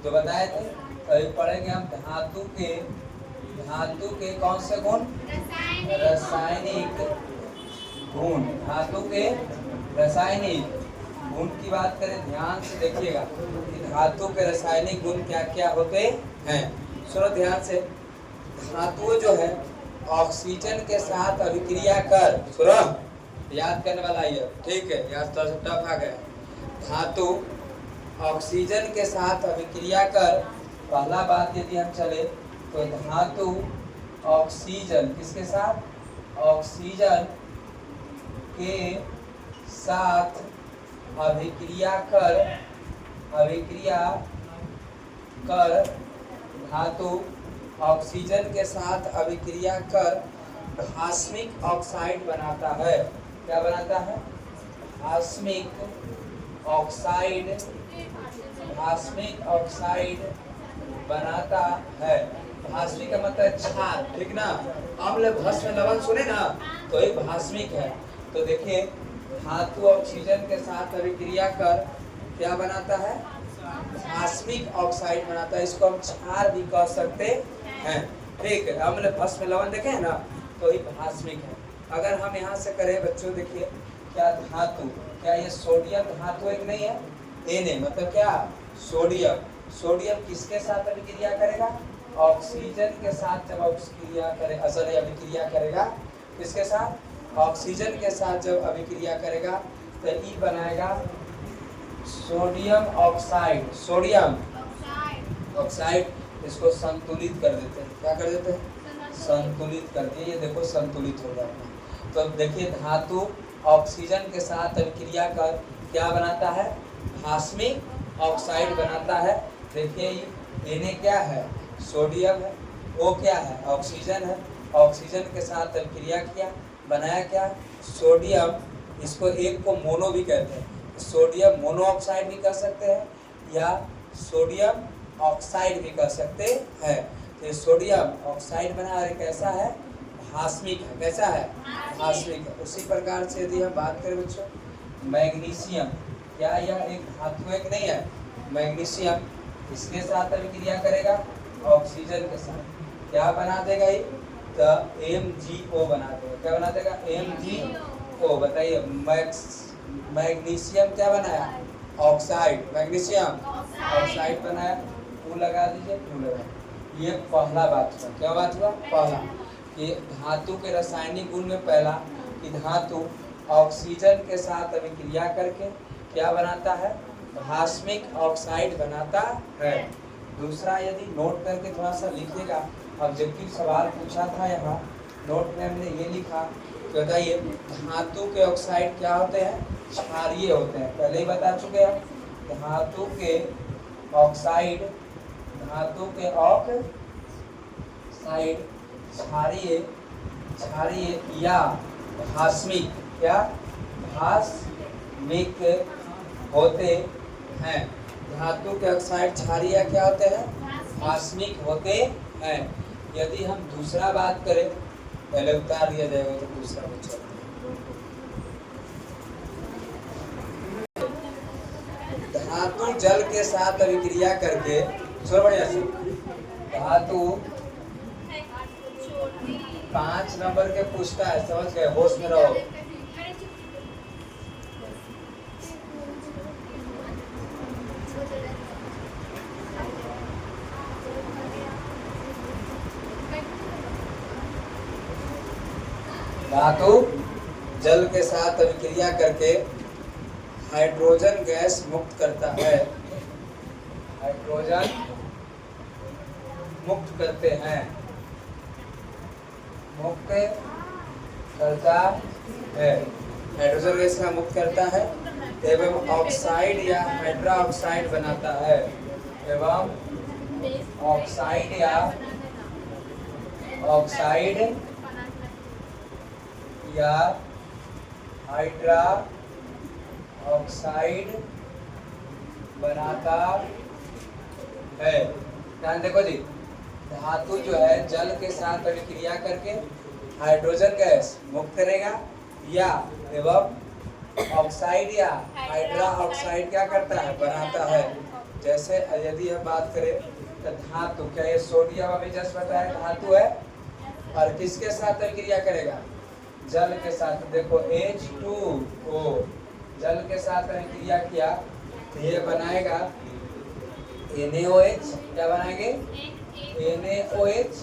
तो बताए थे, अभी पढ़ेंगे हम धातु के कौन से गुण, रासायनिक गुण। धातु के रासायनिक गुण की बात करें, ध्यान से देखिएगा कि धातु के रासायनिक गुण क्या क्या होते हैं। सुनो ध्यान से, धातु जो है ऑक्सीजन के साथ अभिक्रिया कर, सुनो याद करने वाला है, ठीक है, याद तो टफ आ गया। धातु ऑक्सीजन के साथ अभिक्रिया कर, पहला बात यदि हम चले तो धातु ऑक्सीजन किसके साथ, ऑक्सीजन के साथ अभिक्रिया कर धातु ऑक्सीजन के साथ अभिक्रिया कर भास्मिक ऑक्साइड बनाता है। क्या बनाता है, भास्मिक ऑक्साइड बनाता है। भास्मिक का मतलब क्षार, ठीक ना, अम्ल भस्म लवण सुने ना, तो ये भास्मिक है। तो देखिए धातु ऑक्सीजन के साथ अभिक्रिया कर क्या बनाता है, भास्मिक ऑक्साइड बनाता है। इसको हम क्षार भी कह सकते हैं, ठीक है। अम्ल भस्म लवण देखे ना, तो ये भास्मिक है। अगर हम यहाँ से करें बच्चों, देखिए क्या धातु, क्या ये सोडियम धातु एक नहीं है, Na मतलब क्या, सोडियम। सोडियम किसके साथ अभिक्रिया करेगा, ऑक्सीजन के साथ। जब अभिक्रिया करे, असल अभिक्रिया करेगा किसके साथ, ऑक्सीजन के साथ जब अभिक्रिया करेगा तो ई बनाएगा सोडियम ऑक्साइड। सोडियम ऑक्साइड, इसको संतुलित कर देते हैं। क्या कर देते हैं, संतुलित कर दिए। ये देखो संतुलित हो जाता है। तो देखिए धातु ऑक्सीजन के साथ अभिक्रिया कर क्या बनाता है, भास्मिक ऑक्साइड बनाता है। देखिए Na क्या है, सोडियम है, O क्या है, ऑक्सीजन है। ऑक्सीजन के साथ अभिक्रिया किया, बनाया क्या, सोडियम। इसको एक को मोनो भी कहते हैं, सोडियम मोनोऑक्साइड भी कह सकते हैं या सोडियम ऑक्साइड भी कह सकते हैं। तो सोडियम ऑक्साइड बना, और कैसा है, भास्मिक है। कैसा है, भास्मिक है। उसी प्रकार से यदि हम बात करें बच्चों, मैग्नीशियम, क्या यह एक धातु एक नहीं है, मैग्नीशियम इसके साथ अभिक्रिया करेगा ऑक्सीजन के साथ, क्या बना देगा ये, तो MgO बना देगा। क्या बना देगा, MgO। बताइए मैग्नीशियम क्या बनाया, ऑक्साइड, मैग्नीशियम ऑक्साइड बनाया। टू लगा दीजिए, टू लगा। ये पहला बात हुआ। क्या बात हुआ, पहला कि धातु के रासायनिक गुण में पहला कि धातु ऑक्सीजन के साथ अभिक्रिया करके क्या बनाता है, भास्मिक ऑक्साइड बनाता है। दूसरा, यदि नोट करके थोड़ा सा लिखिएगा, ऑब्जेक्टिव सवाल पूछा था यहाँ नोट में हमने ये लिखा, तो बताइए धातु के ऑक्साइड क्या होते हैं, क्षारीय होते हैं। पहले ही बता चुके हैं, धातु के ऑक्साइड क्षारीय या भास्मिक, क्या भास्मिक होते हैं। धातु के ऑक्साइड क्षारीय क्या होते हैं, भास्मिक होते हैं। यदि हम दूसरा बात करें, पहले उतार दिया जाएगा तो दूसरा बच्चा, धातु जल के साथ अभिक्रिया करके, सुनो बढ़िया से, धातु 5 नंबर के पूछता है, समझ गए, होश में रहो। धातु जल के साथ अभिक्रिया करके हाइड्रोजन गैस मुक्त करता है, हाइड्रोजन मुक्त करते हैं, मुक्त करता है, हाइड्रोजन गैस का मुक्त करता है एवं ऑक्साइड या हाइड्रा ऑक्साइड बनाता है, एवं ऑक्साइड या हाइड्रा ऑक्साइड बनाता है। ध्यान देखो जी, धातु जो है जल के साथ अभिक्रिया करके हाइड्रोजन गैस मुक्त करेगा, या एवं ऑक्साइड या हाइड्रा ऑक्साइड क्या करता है, बनाता है। जैसे यदि हम बात करें तो धातु, क्या ये सोडियम अभी जस्ट बताया धातु है, और किसके साथ अभिक्रिया करेगा, जल के साथ। देखो H2O जल के साथ अभिक्रिया किया तो ये बनाएगा NaOH, क्या बनाएंगे NaOH,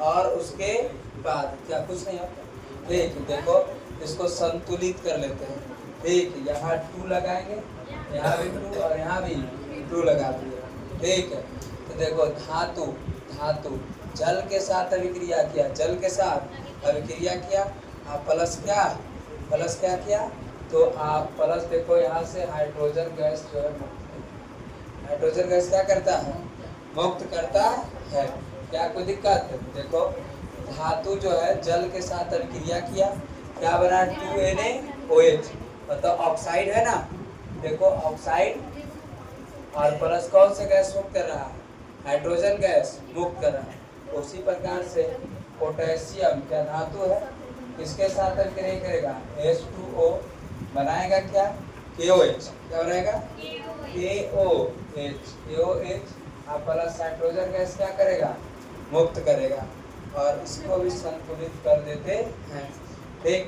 और उसके बाद क्या, कुछ नहीं होता। ठीक, देखो इसको संतुलित कर लेते हैं। ठीक, यहाँ 2 लगाएंगे, यहाँ भी 2 और यहाँ भी 2 लगा दिए। ठीक है, तो देखो धातु जल के साथ अभिक्रिया किया, जल के साथ अभिक्रिया किया, आप प्लस क्या किया, तो आप प्लस देखो यहाँ से हाइड्रोजन गैस जो है हाइड्रोजन गैस क्या करता है, मुक्त करता है। क्या कोई दिक्कत है? देखो धातु जो है जल के साथ अभिक्रिया किया, क्या बना 2NaOH, मतलब ऑक्साइड है ना। देखो ऑक्साइड और प्लस कौन से गैस मुक्त कर रहा है, हाइड्रोजन गैस मुक्त कर रहा है। उसी प्रकार से पोटेशियम क्या धातु है, किसके साथ अभिक्रिया करेगा, H2O बनाएगा क्या, KOH, क्या बनाएगा KOH, आप प्लस हाइड्रोजन गैस क्या करेगा, मुक्त करेगा, और इसको भी संतुलित कर देते हैं। ठीक,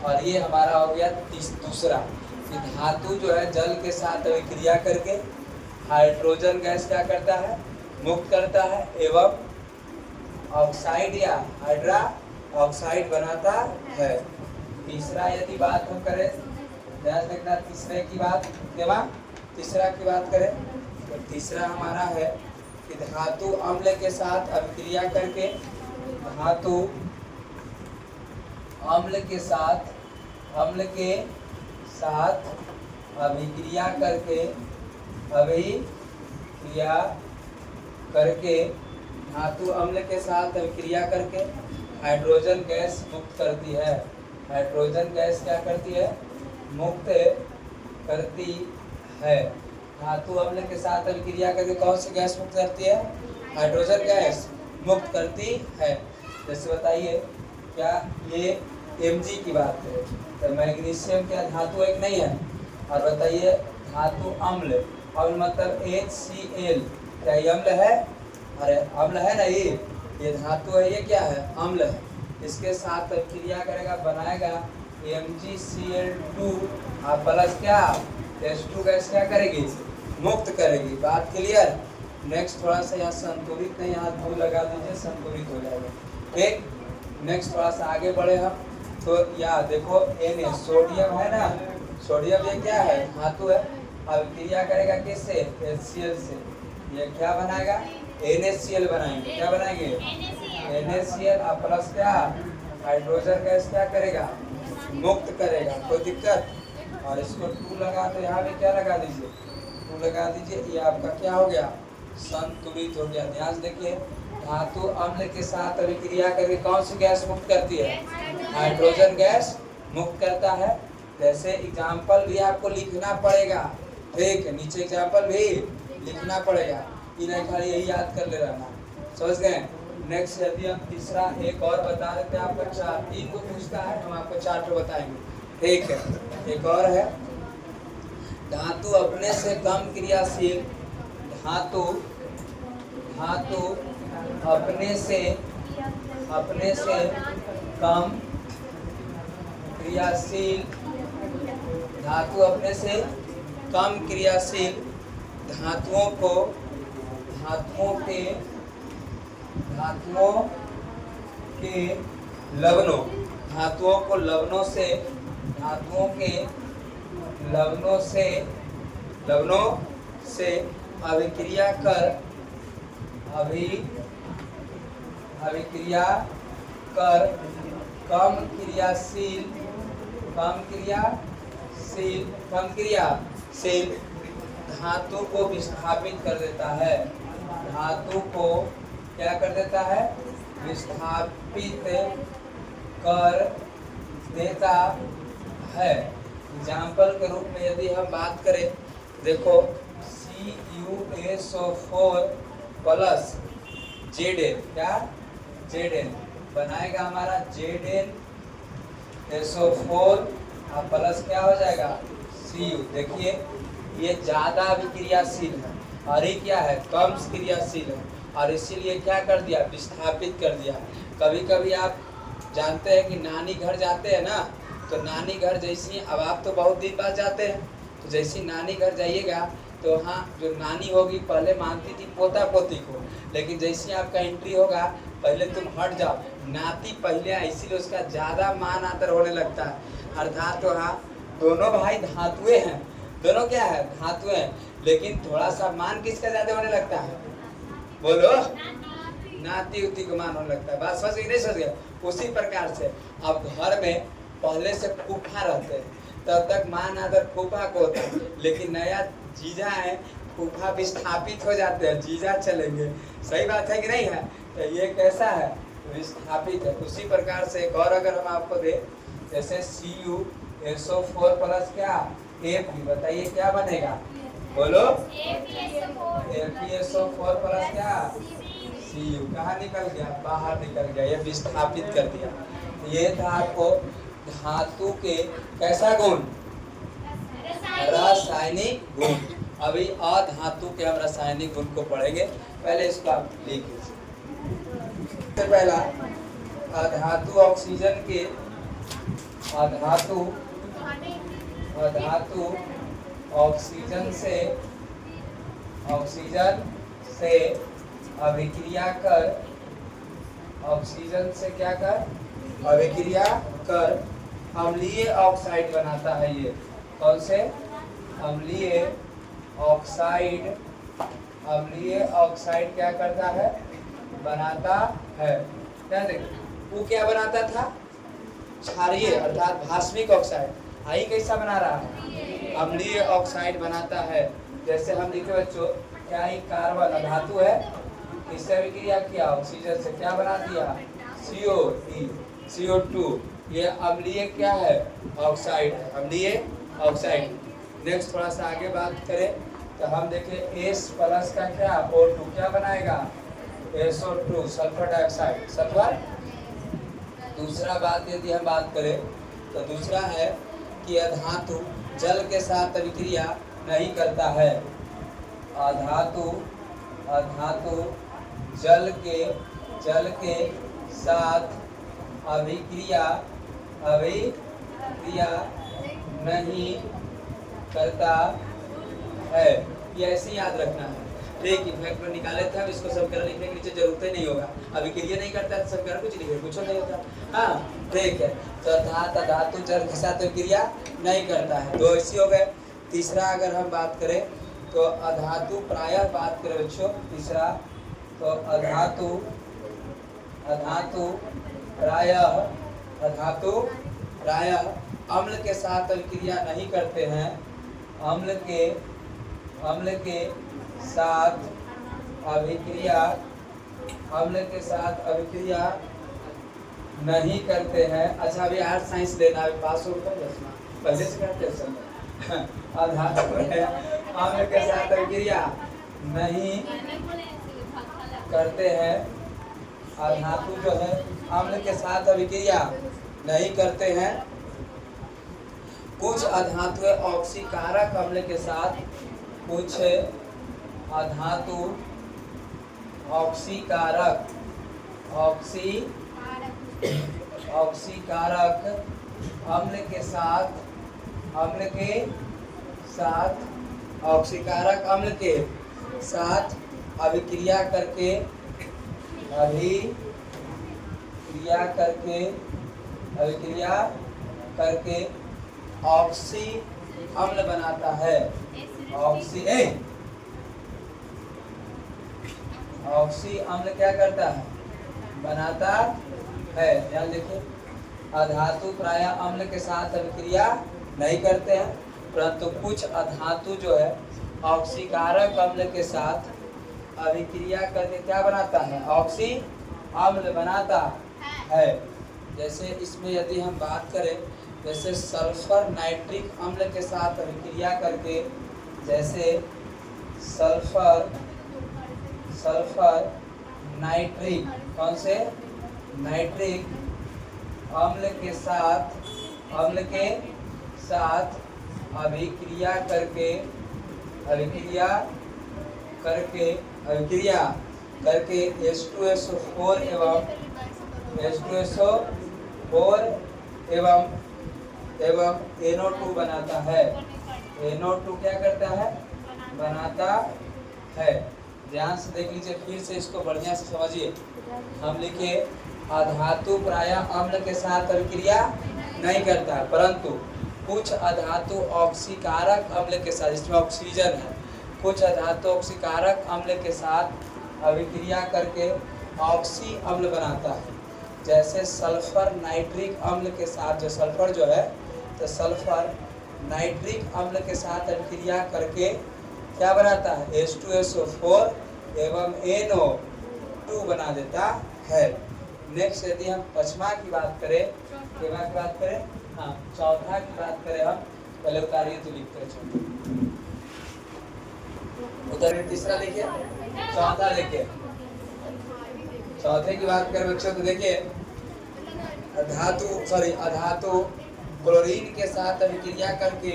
और ये हमारा हो गया दूसरा, कि धातु जो है जल के साथ अभिक्रिया करके हाइड्रोजन गैस क्या करता है, मुक्त करता है, एवं ऑक्साइड या हाइड्रा ऑक्साइड बनाता है। तीसरा यदि बात हम करें, ध्यान देखना तीसरे की बात, तीसरा की बात करें तो तीसरा हमारा है कि धातु अम्ल के साथ अभिक्रिया करके, धातु अम्ल के साथ अभिक्रिया करके धातु अम्ल के साथ अभिक्रिया करके हाइड्रोजन गैस मुक्त करती है। हाइड्रोजन गैस क्या करती है, मुक्त करती है। धातु अम्ल के साथ अभिक्रिया करके कौन सी गैस मुक्त करती है, हाइड्रोजन गैस मुक्त करती है। जैसे बताइए, क्या ये Mg की बात है, तो मैग्नीशियम क्या धातु एक नहीं है, और बताइए धातु अम्ल मतलब HCl, क्या ये अम्ल है, अरे अम्ल है ना, ये धातु है, ये क्या है, अम्ल है। इसके साथ क्रिया करेगा, बनाएगा MgCl2, आप प्लस क्या H2 गैस क्या करेगी, मुक्त करेगी। बात क्लियर। नेक्स्ट थोड़ा सा यहाँ संतुलित नहीं, यहाँ 2 लगा दीजिए, संतुलित हो जाएगा। ठीक, नेक्स्ट थोड़ा सा आगे बढ़े हम, तो यहाँ देखो Na सोडियम है ना, सोडियम ये क्या है, धातु है, अब क्रिया करेगा किससे, HCl से, ये क्या बनाएगा, NaCl बनाएंगे, क्या बनाएंगे NaCl, अब प्लस क्या हाइड्रोजन गैस क्या करेगा, मुक्त करेगा। कोई दिक्कत, और इसको 2 लगा, तो यहाँ भी क्या लगा दीजिए, 2 लगा दीजिए, ये आपका क्या हो गया, संतुलित हो गया। ध्यान से देखिए, धातु अम्ल के साथ अभिक्रिया करके कौन सी गैस मुक्त करती है, हाइड्रोजन गैस मुक्त करता है। जैसे एग्जाम्पल भी आपको लिखना पड़ेगा, ठीक है, नीचे एग्जाम्पल भी लिखना पड़ेगा, इन्हें खाली यही याद कर ले रहना, समझ गए। नेक्स्ट यदि हम तीसरा एक और बता देते हैं आपको, 3 को पूछता है, हम आपको 4 को बताएंगे। ठीक है, एक और है, धातु अपने से कम क्रियाशील, धातु अपने से कम क्रियाशील, धातु अपने से कम क्रियाशील धातुओं के लवणों, लवणों से अभिक्रिया कर कम क्रियाशील धातु को विस्थापित कर देता है। धातु को क्या कर देता है, विस्थापित कर देता है। एग्जाम्पल के रूप में यदि हम बात करें, देखो CuSO4 प्लस Zn, क्या Zn बनाएगा हमारा ZnSO4 और प्लस क्या हो जाएगा Cu। देखिए ये ज्यादा अभिक्रियाशील है और ये क्या है कम क्रियाशील है, और इसीलिए क्या कर दिया विस्थापित कर दिया। कभी कभी आप जानते हैं कि नानी घर जाते हैं ना, तो नानी घर जैसी, अब आप तो बहुत दिन बाद जाते हैं, तो जैसी नानी घर जाइएगा तो वहाँ जो नानी होगी पहले मानती थी पोता पोती को, लेकिन जैसे आपका एंट्री होगा पहले तुम हट जाओ, नाती पहले, इसीलिए उसका ज़्यादा मान आदर होने लगता है। अर्थात वहाँ दोनों भाई धातुएं हैं, दोनों क्या है धातुएं हैं, लेकिन थोड़ा सा मान किसका ज़्यादा होने लगता है, बोलो नाती उती को मान होने लगता है। बात समझ गई नहीं समझ गया? उसी प्रकार से अब घर में पहले से फूफा रहते हैं, तब तक मान आदर फूफा को होता है, लेकिन नया जीजा है फूफा विस्थापित हो जाते हैं, जीजा चलेंगे। सही बात है कि नहीं है? तो ये कैसा है विस्थापित है। उसी प्रकार से एक और अगर हम आपको दें, जैसे CuSO4 प्लस क्या Fe, बताइए क्या बनेगा, बोलो FeSO4 प्लस क्या Cu। कहाँ निकल गया, बाहर निकल गया, ये विस्थापित कर दिया। ये था आपको धातु के कैसा गुण, रासायनिक गुण। अभी अधातु के हम रासायनिक गुण को पढ़ेंगे, पहले इसको आप लिख लीजिए। सबसे पहला अधातु ऑक्सीजन के अधातु ऑक्सीजन से अभिक्रिया कर, ऑक्सीजन से क्या कर अभिक्रिया कर अम्लीय ऑक्साइड बनाता है। ये कौन से अम्लीय ऑक्साइड क्या करता है बनाता है। क्या देखिए वो क्या बनाता था क्षारीय अर्थात भास्मिक ऑक्साइड, आई कैसा बना रहा है अम्लीय ऑक्साइड बनाता है। जैसे हम लिखे बच्चों क्या ही कार्बन धातु है, इससे अभिक्रिया किया ऑक्सीजन से क्या बना दिया CO2। ये अम्लीय क्या है ऑक्साइड है, अम्लीय ऑक्साइड। नेक्स्ट थोड़ा सा आगे बात करें तो हम देखें H प्लस का क्या O2 क्या बनाएगा SO2 सल्फर डाइऑक्साइड, सल्फर। दूसरा बात यदि हम बात करें तो दूसरा है कि अधातु जल के साथ अभिक्रिया नहीं करता है। अधातु जल के साथ अभिक्रिया नहीं करता है। ये ऐसे याद रखना है। एक इफेक्ट में निकाले थे, अब इसको समीकरण लिखने के नीचे जरूरत ही नहीं होगा। अभिक्रिया नहीं करता है समीकरण कुछ लिखे कुछ नहीं होता। हाँ ठीक है, तो धातु जल के साथ अभिक्रिया नहीं करता है, दो ऐसे हो गए। तीसरा अगर हम बात करें तो अधातु प्रायः बात करें बच्चों, तीसरा तो अधातु प्रायः अम्ल के साथ अभिक्रिया नहीं करते हैं। अम्ल के साथ अभिक्रिया नहीं करते हैं। अच्छा अभी आर्ट साइंस लेना है, पास हो गया पहले से करते हैं। अधातु अम्ल के साथ अभिक्रिया नहीं करते हैं। अधातु जो है अम्ल के साथ अभिक्रिया नहीं करते हैं। कुछ अधातु ऑक्सीकारक अम्ल के साथ, कुछ अधातु ऑक्सीकारक अम्ल के साथ ऑक्सीकारक अम्ल के साथ अभिक्रिया करके ऑक्सी अम्ल बनाता है। ऑक्सी अम्ल क्या करता है बनाता है। ध्यान देखिए अधातु प्रायः अम्ल के साथ अभिक्रिया नहीं करते हैं, परंतु कुछ अधातु जो है ऑक्सीकारक अम्ल के साथ अभिक्रिया करके क्या बनाता है ऑक्सी अम्ल बनाता है। जैसे इसमें यदि हम बात करें, जैसे सल्फर नाइट्रिक अम्ल के साथ अभिक्रिया करके, जैसे सल्फर नाइट्रिक, कौन से नाइट्रिक अम्ल के साथ अभिक्रिया करके H2SO4 एवं NO2 बनाता है। NO2 क्या करता है? बनाता है। ध्यान से देख लीजिए, फिर से इसको बढ़िया से समझिए। हम लिखे अधातु प्रायः अम्ल के साथ अभिक्रिया नहीं करता है, परंतु कुछ अधातु ऑक्सीकारक अम्ल के साथ, जिसमें ऑक्सीजन है, कुछ अधातु ऑक्सीकारक अम्ल के साथ अभिक्रिया करके ऑक्सी अम्ल बनाता है। जैसे सल्फर नाइट्रिक अम्ल के साथ, जो सल्फर जो है, तो सल्फर नाइट्रिक अम्ल के साथ अभिक्रिया करके क्या बनाता है? H2SO4 एवं NO2 बना देता है। नेक्स्ट यदि हम पचमा की बात करें, हाँ चौथा की बात करें, हम पहले उतारिए तो लिखते हैं। उधर तीसरा देखिए, चौथा देखिए। चौथे की बात करें बच्चों तो देखिए, अधातु क्लोरीन के साथ अभिक्रिया करके,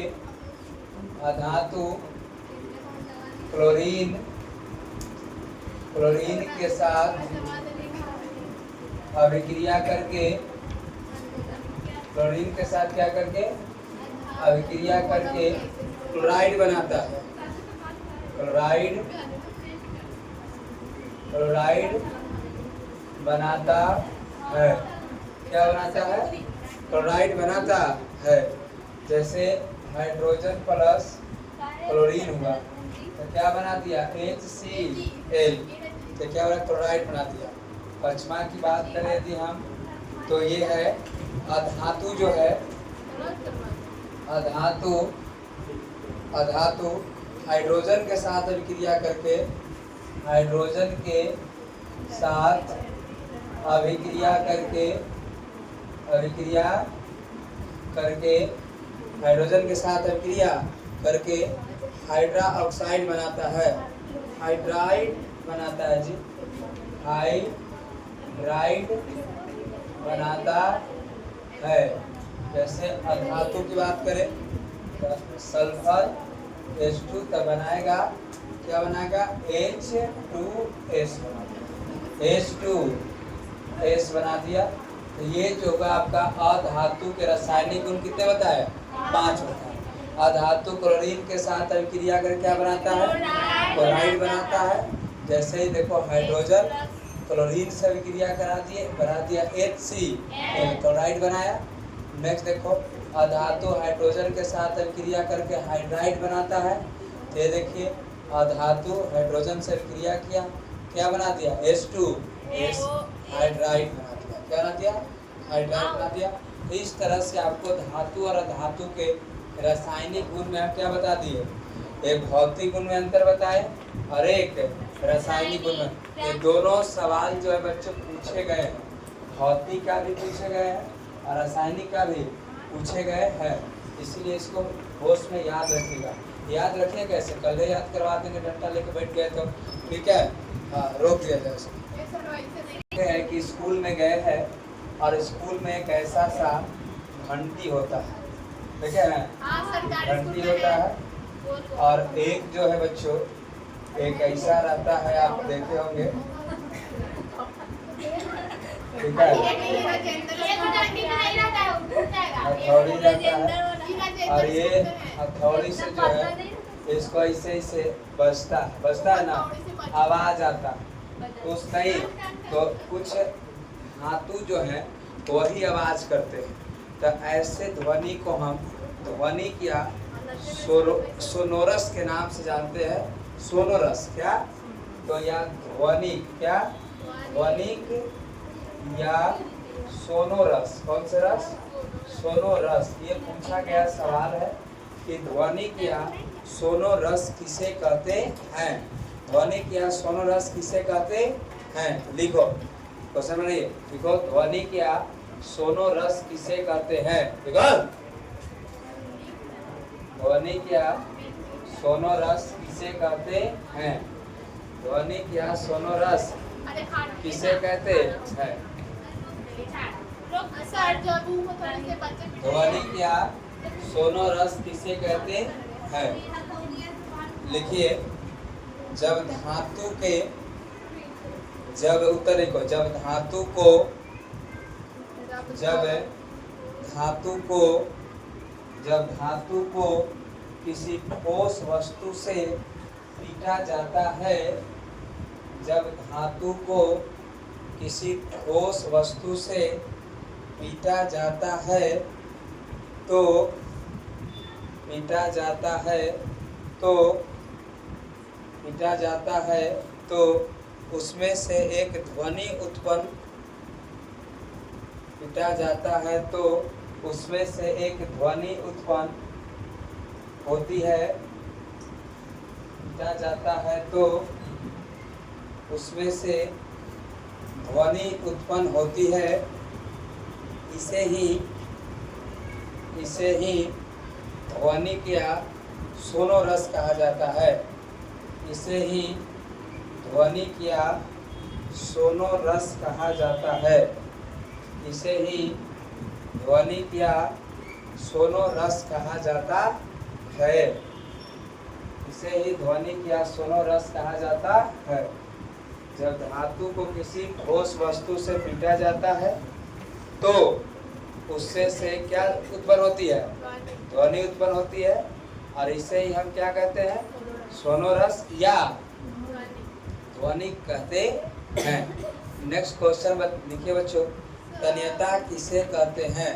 अधातु क्लोरीन के साथ अभिक्रिया करके, अभिक्रिया करके क्लोराइड बनाता है। क्लोराइड बनाता है। क्या बनाता है? क्लोराइड बनाता है। जैसे हाइड्रोजन प्लस क्लोरीन हुआ तो क्या बना दिया? HCl। तो क्या बना? क्लोराइड बना दिया। पचमा की बात करें यदि हम, तो ये है अधातु जो है, अधातु हाइड्रोजन के साथ अभिक्रिया करके, हाइड्रोजन के साथ अभिक्रिया करके हाइड्रोजन के साथ अभिक्रिया करके हाइड्रा ऑक्साइड बनाता है। हाइड्राइड बनाता है जी, हाइड्राइड बनाता है। जैसे अधातु की बात करें तो सल्फर H2 तब बनाएगा, क्या बनाएगा? H2S H2S बना दिया। तो ये जो होगा आपका अधातु के रासायनिक गुण कितने बताए? 5 बताए। अधातु क्लोरीन के साथ अभिक्रिया कर क्या बनाता है? क्लोराइड बनाता है। जैसे ही देखो हाइड्रोजन क्लोरीन से अभिक्रिया करा दिए, बना दिया HCl, क्लोराइड बनाया। नेक्स्ट देखो अधातु हाइड्रोजन के साथ अभिक्रिया करके हाइड्राइड बनाता है। ये देखिए अधातु हाइड्रोजन से अभिक्रिया किया, क्या बना दिया? H2S, हाइड्राइड बना दिया। क्या बना दिया? हाइड्राइड बना दिया। इस तरह से आपको धातु और अधातु के रासायनिक गुण में क्या बता दिए? एक भौतिक गुण में अंतर बताए और एक रासायनिक गुण में। ये दोनों सवाल जो है बच्चों पूछे गए हैं, भौतिक का भी पूछे गए हैं और रासायनिक का भी पूछे गए हैं। इसीलिए इसको होश में याद रखिएगा। याद रखिए कैसे? कल ही याद करवा देंगे, डंडा लेके बैठ गए तो ठीक है, हाँ रोक दिया जाए उसको। है कि स्कूल में गए हैं और स्कूल में एक ऐसा सा घंटी होता है, ठीक है, घंटी होता है और एक जो है बच्चों एक ऐसा रहता है, आप देखे होंगे, ठीक है, हथौड़ी रहता है और ये हथौड़ी से जो है इसको ऐसे ऐसे बजता है ना, आवाज आता तो नहीं, तो कुछ धातु जो है वही आवाज करते हैं। तो ऐसे ध्वनि को हम ध्वनिक या सोनोरस के नाम से जानते हैं। सोनोरस क्या? तो या ध्वनिक, क्या ध्वनिक या सोनोरस, कौन से रस? सोनोरस। ये पूछा गया सवाल है कि ध्वनिक या सोनोरस किसे कहते हैं? ध्वनिक या सोनोरस किसे कहते हैं? लिखो क्वेश्चन में, नहीं लिखो, ध्वनिक या सोनोरस किसे कहते हैं? देखो ध्वनिक या सोनोरस किसे कहते हैं? ध्वनिक या सोनोरस किसे कहते हैं? ध्वनिक या सोनोरस किसे कहते हैं? लिखिए, जब धातु के जब उत्तर को जब धातु को किसी ठोस वस्तु से पीटा जाता है, जब धातु को किसी ठोस वस्तु से पीटा जाता है तो उसमें से एक ध्वनि उत्पन्न होती है। पीटा जाता है तो उसमें से ध्वनि उत्पन्न होती है। इसे ही ध्वनिक या सोनोरस कहा जाता है। इसे ही ध्वनिक या सोनोरस कहा जाता है। इसे ही ध्वनिक या सोनोरस कहा जाता है। इसे ही ध्वनिक या सोनोरस कहा जाता है। जब धातु को किसी ठोस वस्तु से पीटा जाता है तो उससे से क्या उत्पन्न होती है? ध्वनि उत्पन्न होती है, और इसे ही हम क्या कहते हैं? सोनोरस या ध्वनि कहते हैं। नेक्स्ट क्वेश्चन लिखिए बच्चों, तन्यता किसे कहते हैं?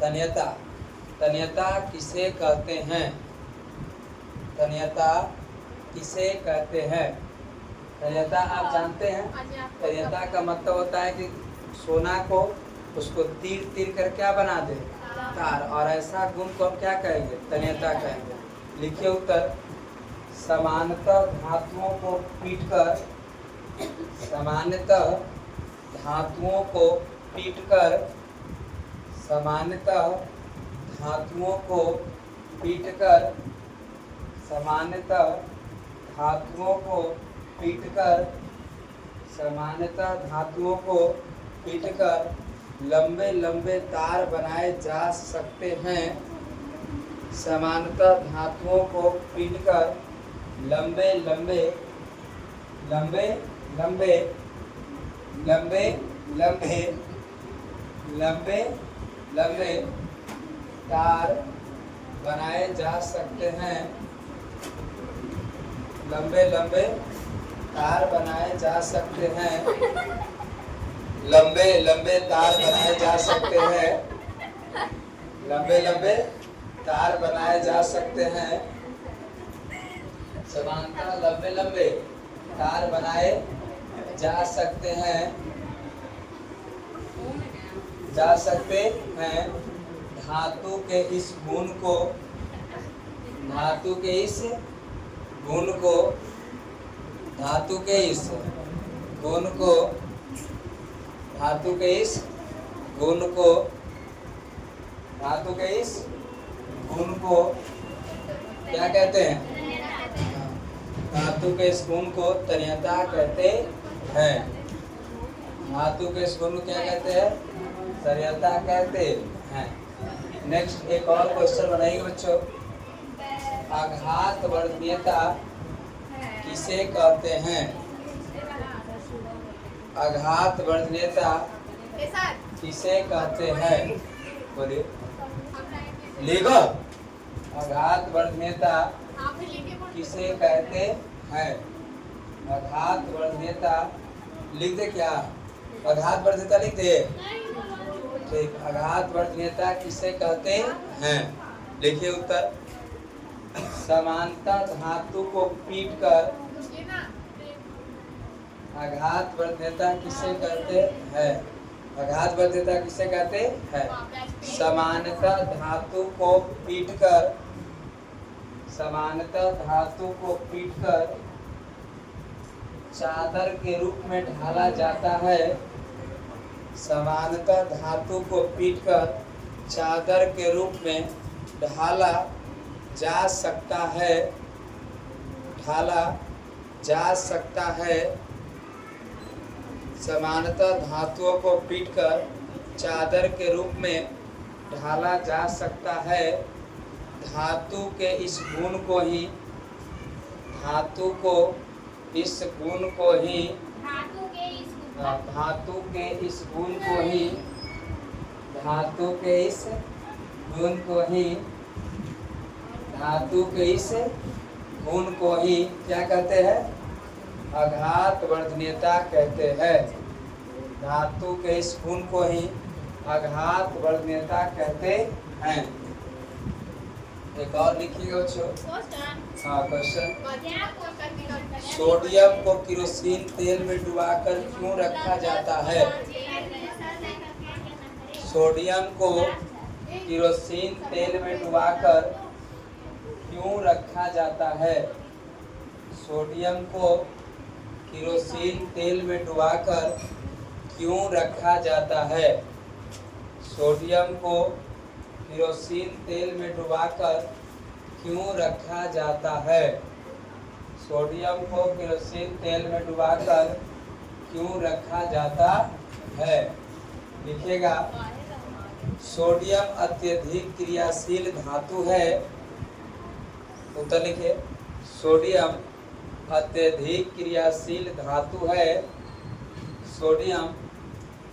तन्यता किसे कहते हैं? तन्यता किसे कहते हैं? तन्यता आप जानते हैं? तन्यता का मतलब होता है कि सोना को उसको तीर कर क्या बना दे? तार। और ऐसा गुण को हम क्या कहेंगे? तन्यता कहेंगे। लिखिए उत्तर, समानतः धातुओं को पीटकर लंबे लंबे तार बनाए जा सकते हैं। समानतः धातुओं को पीटकर लंबे तार बनाए जा सकते हैं। लंबे तार बनाए जा सकते हैं। लंबे तार बनाए जा सकते हैं। लंबे तार बनाए जा सकते हैं। समानतः लंबे तार बनाए जा सकते हैं। धातु के इस गुण को क्या कहते हैं? धातु के इस गुण को तन्यता कहते हैं। धातु के इस गुण को क्या कहते हैं? तन्यता कहते हैं। नेक्स्ट एक और क्वेश्चन बनाइए बच्चों, आघात वर्धनीयता किसे कहते हैं? आघात वर्धनीयता किसे कहते हैं? बोलिए, लिखो, आघात वर्धनीयता किसे कहते हैं? आघात वर्धनीयता लिख दे क्या? आघात वर्धनीयता लिख दे। ठीक, आघात वर्धनीयता किसे कहते हैं? लिखिए उत्तर, समानतः धातु को पीटकर आघात वर्धनीयता किसे कहते हैं? आघात वर्धनीयता किसे कहते हैं? समानतः धातु को पीटकर चादर के रूप में ढाला जाता है। समानतः धातु को पीटकर चादर के रूप में ढाला जा सकता है, ढाला जा सकता है। समानतः धातुओं को पीटकर चादर के रूप में ढाला जा सकता है। धातु के इस गुण को ही, धातु को इस गुण को ही, धातु के इस गुण को ही, धातु के इस गुण को ही, धातु के इस गुण को ही क्या कहते हैं? आघात वर्धनीयता कहते हैं। धातु के इस गुण को ही आघात वर्धनीयता कहते हैं। एक और लिखिएगा बच्चों। हाँ, क्वेश्चन। सोडियम को केरोसिन तेल में डुबाकर क्यों रखा जाता है? सोडियम को केरोसिन तेल में डुबाकर क्यों रखा जाता है? सोडियम को केरोसिन तेल में डुबाकर क्यों रखा जाता है? सोडियम को केरोसिन तेल में डुबाकर क्यों रखा जाता है? सोडियम को केरोसिन तेल में डुबाकर क्यों रखा जाता है? लिखिएगा। सोडियम अत्यधिक क्रियाशील धातु है। उत्तर लिखिए। सोडियम अत्यधिक क्रियाशील धातु है। सोडियम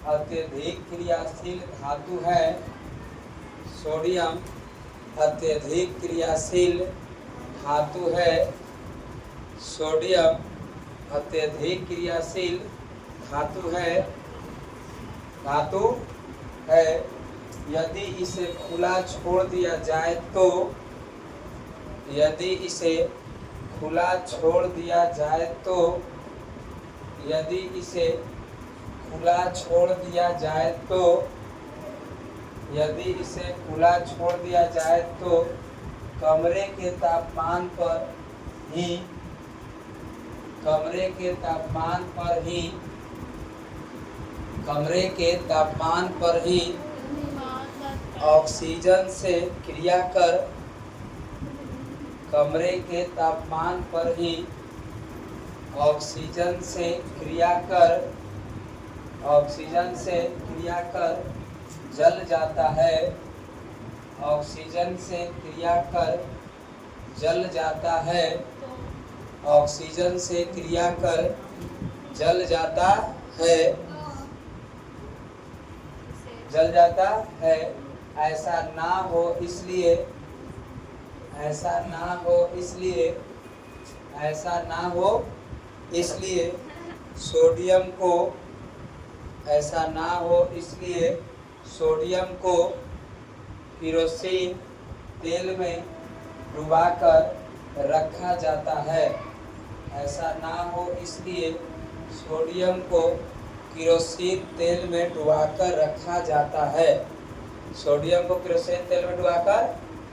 अत्यधिक क्रियाशील धातु है। सोडियम अत्यधिक क्रियाशील धातु है। सोडियम अत्यधिक क्रियाशील धातु है, धातु है। यदि इसे खुला छोड़ दिया जाए तो, यदि इसे खुला छोड़ दिया जाए तो, यदि इसे खुला छोड़ दिया जाए तो, यदि इसे खुला छोड़ दिया जाए तो कमरे के तापमान पर ही, कमरे के तापमान पर ही, कमरे के तापमान पर ही ऑक्सीजन से क्रिया कर, कमरे के तापमान पर ही ऑक्सीजन से क्रिया कर, ऑक्सीजन से क्रिया कर जल जाता है। ऑक्सीजन से क्रिया कर जल जाता है। ऑक्सीजन से क्रिया कर जल जाता है, जल जाता है। ऐसा ना हो इसलिए, ऐसा ना हो इसलिए, ऐसा ना हो इसलिए सोडियम को, ऐसा ना हो इसलिए सोडियम को केरोसिन तेल में डुबाकर रखा जाता है। ऐसा ना हो इसलिए सोडियम को केरोसिन तेल में डुबाकर रखा जाता है। सोडियम को केरोसिन तेल में डुबाकर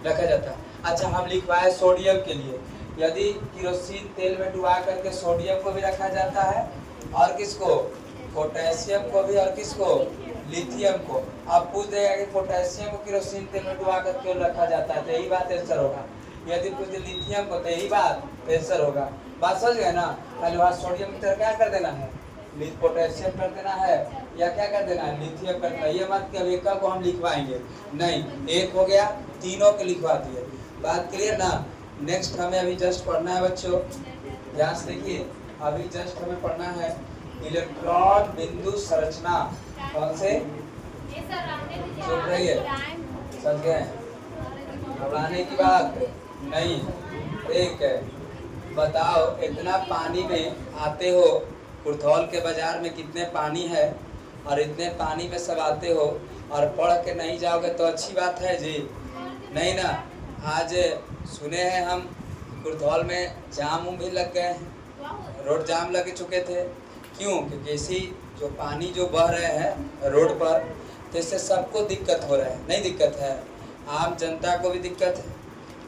रखा जाता है। अच्छा, हम लिखवाए सोडियम के लिए, यदि केरोसिन तेल में डुबा करके सोडियम को भी रखा जाता है और किसको? पोटेशियम को भी, और किसको? लिथियम को। अब पूछ देगा कि पोटेशियम को केरोसिन तेल में डुबा कर क्यों रखा जाता है, तो यही बात आंसर होगा। यदि पूछ लिथियम को, तो यही बात आंसर होगा। बात समझ गए ना? पहले बात सोडियम की तरह क्या कर देना है, पोटेशियम कर देना है, या क्या कर देना है, लिथियम कर देना है। ये मत कि अब एक को हम लिखवाएंगे, नहीं, एक हो गया, तीनों के लिखवा दिए। बात क्लियर ना? नेक्स्ट हमें अभी जस्ट पढ़ना है बच्चों, ध्यान से देखिए। अभी जस्ट हमें पढ़ना है इलेक्ट्रॉन बिंदु संरचना। कौन से? सुन रही है? समझ गए? घबराने की बात नहीं। ठीक है, बताओ, इतना पानी में आते हो, कुर्थौल के बाजार में कितने पानी है, और इतने पानी में सब आते हो और पढ़ के नहीं जाओगे तो अच्छी बात है जी, नहीं ना? आज सुने हैं हम कुर्थौल में जाम भी लग गए हैं, रोड जाम लग चुके थे। क्यों? क्योंकि इसी जो पानी जो बह रहे हैं रोड पर, तो इससे सबको दिक्कत हो रहा है। नहीं दिक्कत है? आम जनता को भी दिक्कत है,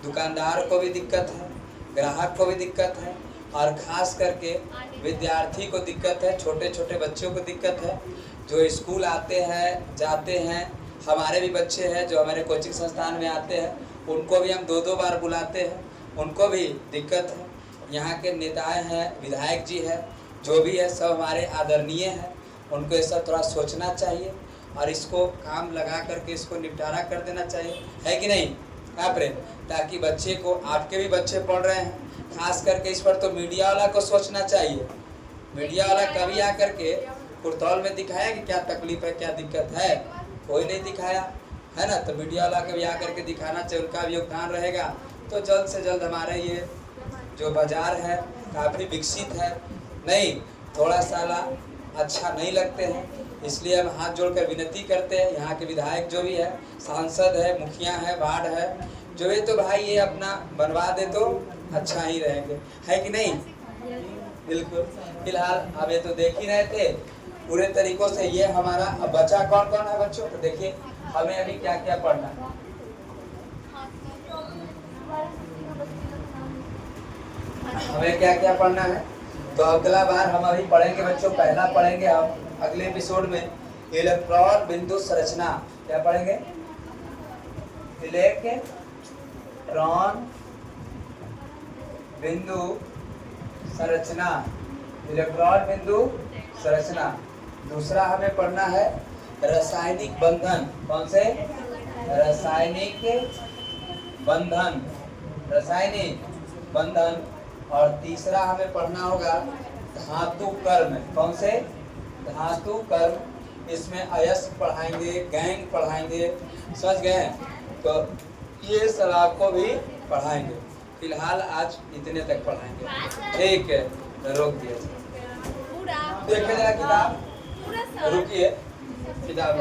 दुकानदार को भी दिक्कत है, ग्राहक को भी दिक्कत है, और ख़ास करके विद्यार्थी को दिक्कत है, छोटे छोटे बच्चों को दिक्कत है। जो स्कूल आते हैं जाते हैं, हमारे भी बच्चे हैं जो हमारे कोचिंग संस्थान में आते हैं, उनको भी हम 2-2 बार बुलाते हैं, उनको भी दिक्कत है। यहाँ के नेताएं हैं, विधायक जी हैं, जो भी है सब हमारे आदरणीय हैं, उनको ये सब थोड़ा सोचना चाहिए और इसको काम लगा करके इसको निपटारा कर देना चाहिए, है कि नहीं प्रेम? ताकि बच्चे को, आपके भी बच्चे पढ़ रहे हैं, खास करके इस पर तो मीडिया वाला को सोचना चाहिए। मीडिया वाला कभी आकर के कुर्तौल में दिखाया कि क्या तकलीफ है, क्या दिक्कत है? कोई नहीं दिखाया, है ना? तो मीडिया वाला कभी आकर के दिखाना चाहिए, उनका भी योगदान रहेगा तो जल्द से जल्द हमारे ये जो बाजार है काफ़ी विकसित है। नहीं थोड़ा साला अच्छा नहीं लगते हैं, इसलिए हम हाथ जोड़कर विनती करते हैं, यहाँ के विधायक जो भी है, सांसद है, मुखिया है, वार्ड है, जो है तो भाई ये अपना बनवा दे तो अच्छा ही रहेंगे, है कि नहीं? बिल्कुल। फिलहाल अब ये तो देख ही रहे थे पूरे तरीकों से। ये हमारा अब बचा कौन कौन है बच्चों? तो देखिए हमें अभी क्या क्या पढ़ना है। हमें क्या क्या पढ़ना है तो अगला बार हम अभी पढ़ेंगे बच्चों। पहला पढ़ेंगे हम अगले एपिसोड में इलेक्ट्रॉन बिंदु संरचना। क्या पढ़ेंगे? इलेक्ट्रॉन बिंदु संरचना, इलेक्ट्रॉन बिंदु संरचना। दूसरा हमें पढ़ना है रासायनिक बंधन। कौन से? रासायनिक बंधन, रासायनिक बंधन। और तीसरा हमें पढ़ना होगा धातु कर्म। कौन से? धातु कर्म। इसमें अयस्क पढ़ाएंगे, गैंग पढ़ाएंगे, समझ गए? तो ये सब आपको भी पढ़ाएंगे। फिलहाल आज इतने तक पढ़ाएंगे, ठीक है? रोक दिया, देखिए जरा किताब, रुकिए किताब।